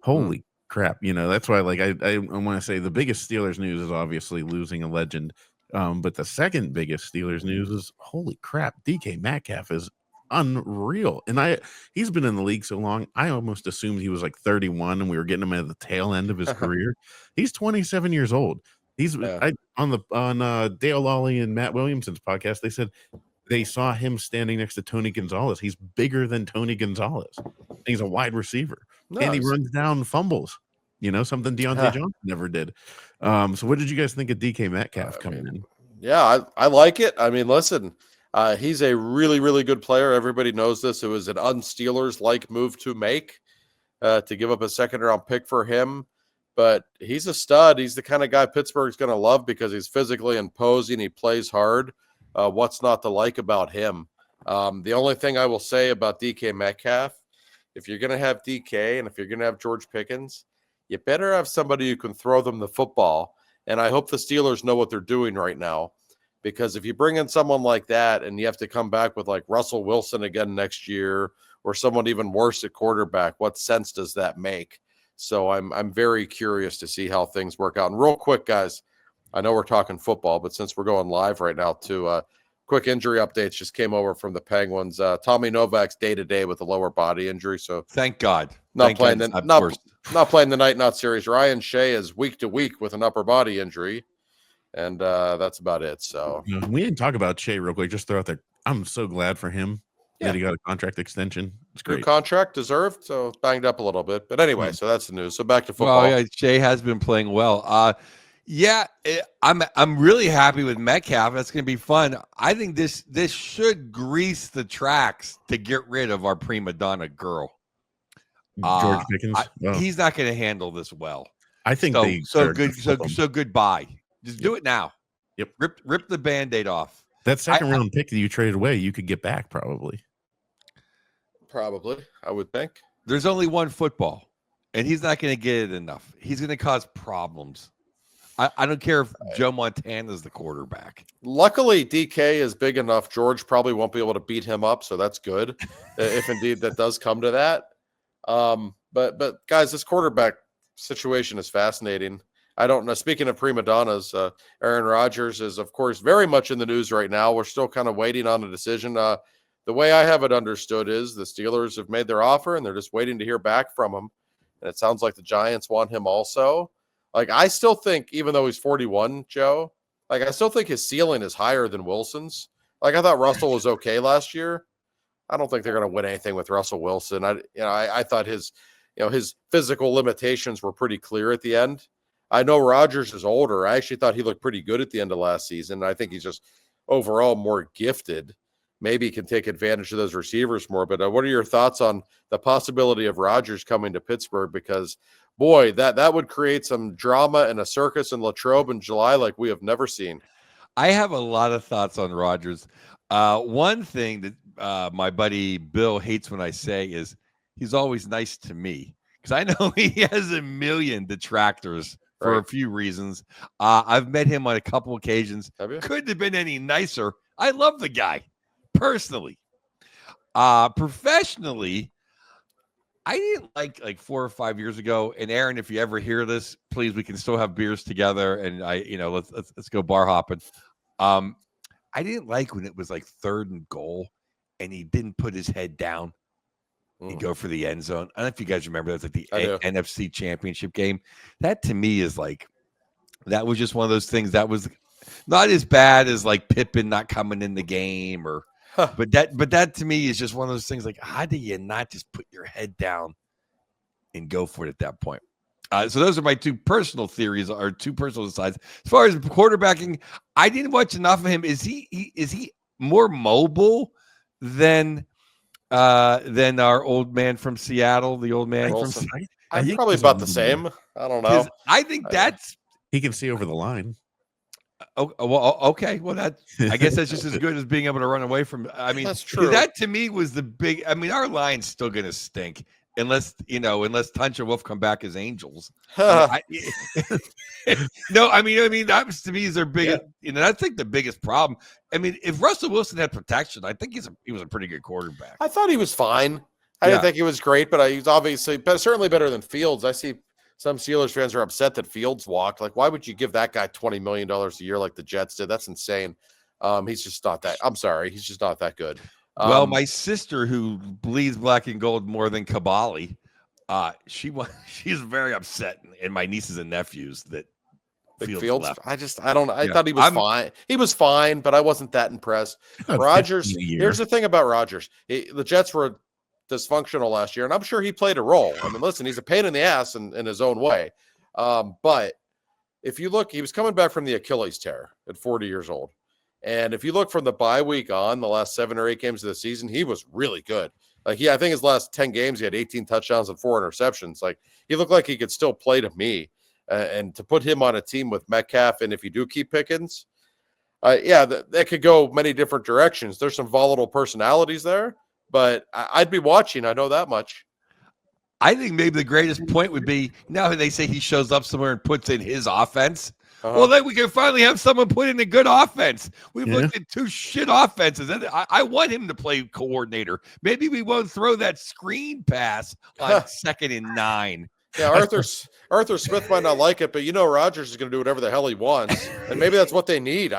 holy crap. That's why I want to say the biggest Steelers news is obviously losing a legend. But the second biggest Steelers news is holy crap, DK Metcalf is unreal. And he's been in the league so long, I almost assumed he was like 31 and we were getting him at the tail end of his career. He's 27 years old. He's on Dale Lawley and Matt Williamson's podcast, they said they saw him standing next to Tony Gonzalez. He's bigger than Tony Gonzalez. He's a wide receiver. Nice. And he runs down fumbles. Something Deontay Johnson never did. So what did you guys think of DK Metcalf coming in? Yeah, I like it. I mean, listen, he's a really, really good player. Everybody knows this. It was an un-Steelers-like move to make. to give up a second-round pick for him. But he's a stud. He's the kind of guy Pittsburgh's going to love because he's physically imposing. He plays hard. What's not to like about him? The only thing I will say about DK Metcalf, if you're going to have DK and if you're going to have George Pickens, you better have somebody who can throw them the football. And I hope the Steelers know what they're doing right now, because if you bring in someone like that and you have to come back with like Russell Wilson again next year or someone even worse at quarterback, what sense does that make? So I'm very curious to see how things work out. And real quick, guys, I know we're talking football, but since we're going live right now to quick injury updates just came over from the Penguins. Tommy Novak's day-to-day with a lower body injury. So thank God. Not playing the night not series. Ryan Shea is week to week with an upper body injury. And that's about it. So we didn't talk about Shea real quick. Just throw out there. I'm so glad for him that he got a contract extension. It's great. New contract deserved. So banged up a little bit, but anyway, so that's the news. So back to football. Well, yeah, Shea has been playing well. I'm really happy with Metcalf. That's going to be fun. I think this should grease the tracks to get rid of our prima donna girl. George Pickens. He's not going to handle this well. I think so goodbye. Just do it now. Yep. Rip the Band-Aid off. That second round pick that you traded away, you could get back probably. Probably, I would think. There's only one football, and he's not going to get it enough. He's going to cause problems. I don't care if Joe Montana's the quarterback. Luckily, DK is big enough. George probably won't be able to beat him up, so that's good, if indeed that does come to that. But guys, this quarterback situation is fascinating. I don't know. Speaking of prima donnas, Aaron Rodgers is, of course, very much in the news right now. We're still kind of waiting on a decision. The way I have it understood is the Steelers have made their offer and they're just waiting to hear back from him. And it sounds like the Giants want him also. Like, I still think, even though he's 41, Joe, like, I still think his ceiling is higher than Wilson's. Like, I thought Russell was okay last year. I don't think they're going to win anything with Russell Wilson. I thought his physical limitations were pretty clear at the end. I know Rodgers is older. I actually thought he looked pretty good at the end of last season. I think he's just overall more gifted. Maybe he can take advantage of those receivers more. But what are your thoughts on the possibility of Rodgers coming to Pittsburgh? Because, boy, that would create some drama and a circus in Latrobe in July like we have never seen. I have a lot of thoughts on Rodgers. One thing that my buddy Bill hates when I say is he's always nice to me, because I know he has a million detractors for a few reasons. I've met him on a couple occasions. Couldn't have been any nicer. I love the guy personally. Professionally, I didn't like 4 or 5 years ago. And Aaron, if you ever hear this, please, we can still have beers together. And let's go bar hopping. I didn't like when it was like 3rd and goal and he didn't put his head down. He'd go for the end zone. I don't know if you guys remember that's like the NFC Championship game. That to me is like, that was just one of those things that was not as bad as like Pippen not coming in the game but that to me is just one of those things like, how do you not just put your head down and go for it at that point? So those are my two personal theories or two personal sides. As far as quarterbacking, I didn't watch enough of him. Is he more mobile than our old man from Seattle, the old man from Seattle? I think probably about the same. I don't know. I think he can see over the line. Oh, well, okay. Well, I guess that's just as good as being able to run away from. I mean, that's true. That to me was the big. I mean, our line's still going to stink unless Tunch and Wolf come back as angels. No, I mean that was, to me, is their biggest. I think the biggest problem. I mean, if Russell Wilson had protection, I think he was a pretty good quarterback. I thought he was fine. I didn't think he was great, but he's obviously certainly better than Fields. I see some Steelers fans are upset that Fields walked. Like, why would you give that guy $20 million a year like the Jets did? That's insane. He's just not that. I'm sorry, he's just not that good. Well, my sister, who bleeds black and gold more than Kabali, she's very upset, and my nieces and nephews that Fields left. I thought he was fine. He was fine, but I wasn't that impressed. Rodgers. Here's the thing about Rodgers: the Jets were dysfunctional last year, and I'm sure he played a role. I mean, listen, he's a pain in the ass in his own way. But if you look, he was coming back from the Achilles tear at 40 years old. And if you look from the bye week on, the last 7 or 8 games of the season, he was really good. Like I think his last 10 games, he had 18 touchdowns and 4 interceptions. Like he looked like he could still play to me. And to put him on a team with Metcalf, and if you do keep Pickens, that could go many different directions. There's some volatile personalities there, but I'd be watching. I know that much. I think maybe the greatest point would be now they say he shows up somewhere and puts in his offense. Well, then we can finally have someone put in a good offense. We've looked at 2 shit offenses, and I want him to play coordinator. Maybe we won't throw that screen pass on 2nd and 9. Yeah, Arthur Smith might not like it, but Rodgers is going to do whatever the hell he wants, and maybe that's what they need.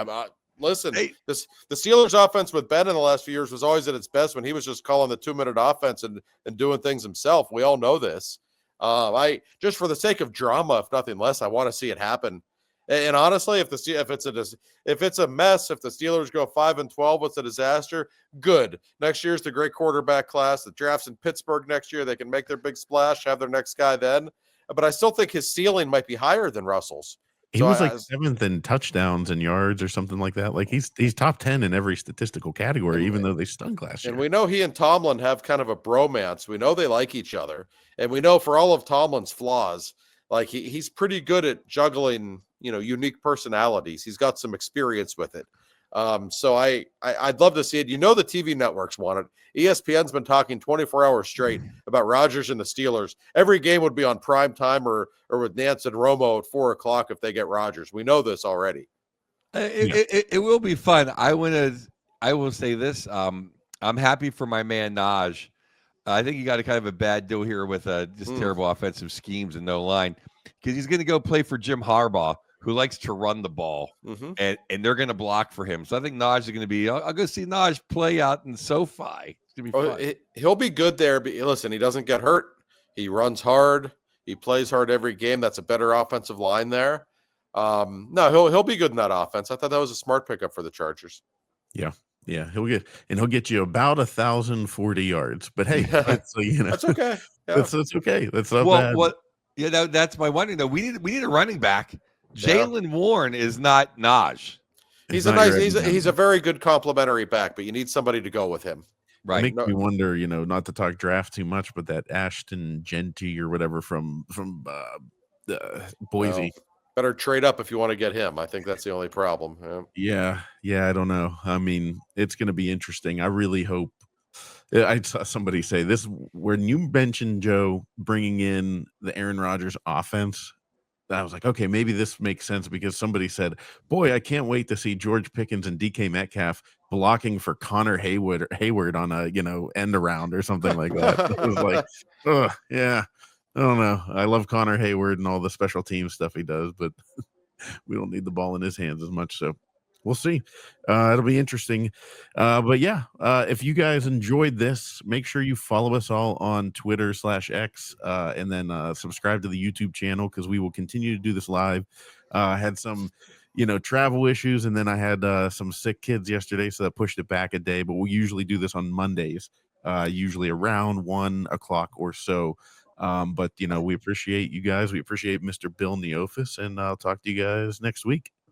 Listen, the Steelers' offense with Ben in the last few years was always at its best when he was just calling the 2-minute offense and doing things himself. We all know this. I just for the sake of drama, if nothing less, I want to see it happen. And honestly, if it's a mess, if the Steelers go 5-12, it's a disaster. Good. Next year's the great quarterback class. The draft's in Pittsburgh next year. They can make their big splash, have their next guy then. But I still think his ceiling might be higher than Russell's. He was 7th in touchdowns and yards or something like that. Like he's top 10 in every statistical category, even though they stunk last year. And we know he and Tomlin have kind of a bromance. We know they like each other, and we know for all of Tomlin's flaws, like he's pretty good at juggling, unique personalities. He's got some experience with it. So I'd love to see it. The TV networks want it. ESPN's been talking 24 hours straight about Rodgers and the Steelers. Every game would be on prime time or with Nance and Romo at 4:00 if they get Rodgers. We know this already. It will be fun. I will say this. I'm happy for my man Naj. I think he got a kind of a bad deal here with just terrible offensive schemes and no line, because he's going to go play for Jim Harbaugh, who likes to run the ball, and they're going to block for him. So I think Naj is going to be. I'll go see Naj play out in SoFi. It's going to be fun. He'll be good there. But listen, he doesn't get hurt. He runs hard. He plays hard every game. That's a better offensive line there. No, he'll be good in that offense. I thought that was a smart pickup for the Chargers. Yeah, he'll get you about 1,040 yards. But hey, that's okay. Yeah. That's okay. That's not bad. Yeah, that's my wondering though. We need a running back. Jaylen Warren is not Naj. He's a very good complimentary back, but you need somebody to go with him. Right. It makes me wonder, not to talk draft too much, but that Ashton Genty or whatever from Boise. Well, better trade up if you want to get him. I think that's the only problem. Yeah, I don't know. I mean, it's going to be interesting. I really hope. I saw somebody say this when you mentioned, Joe, bringing in the Aaron Rodgers offense. I was like, okay, maybe this makes sense, because somebody said, boy, I can't wait to see George Pickens and DK Metcalf blocking for Connor Hayward on a, end around or something like that. It was like, oh, yeah, I don't know. I love Connor Hayward and all the special team stuff he does, but we don't need the ball in his hands as much. So we'll see. It'll be interesting. But yeah, if you guys enjoyed this, make sure you follow us all on Twitter/X, and then subscribe to the YouTube channel, because we will continue to do this live. I had some, travel issues, and then I had some sick kids yesterday, so that pushed it back a day. But we usually do this on Mondays, usually around 1:00 or so. But we appreciate you guys. We appreciate Mr. Bill Neofis, and I'll talk to you guys next week.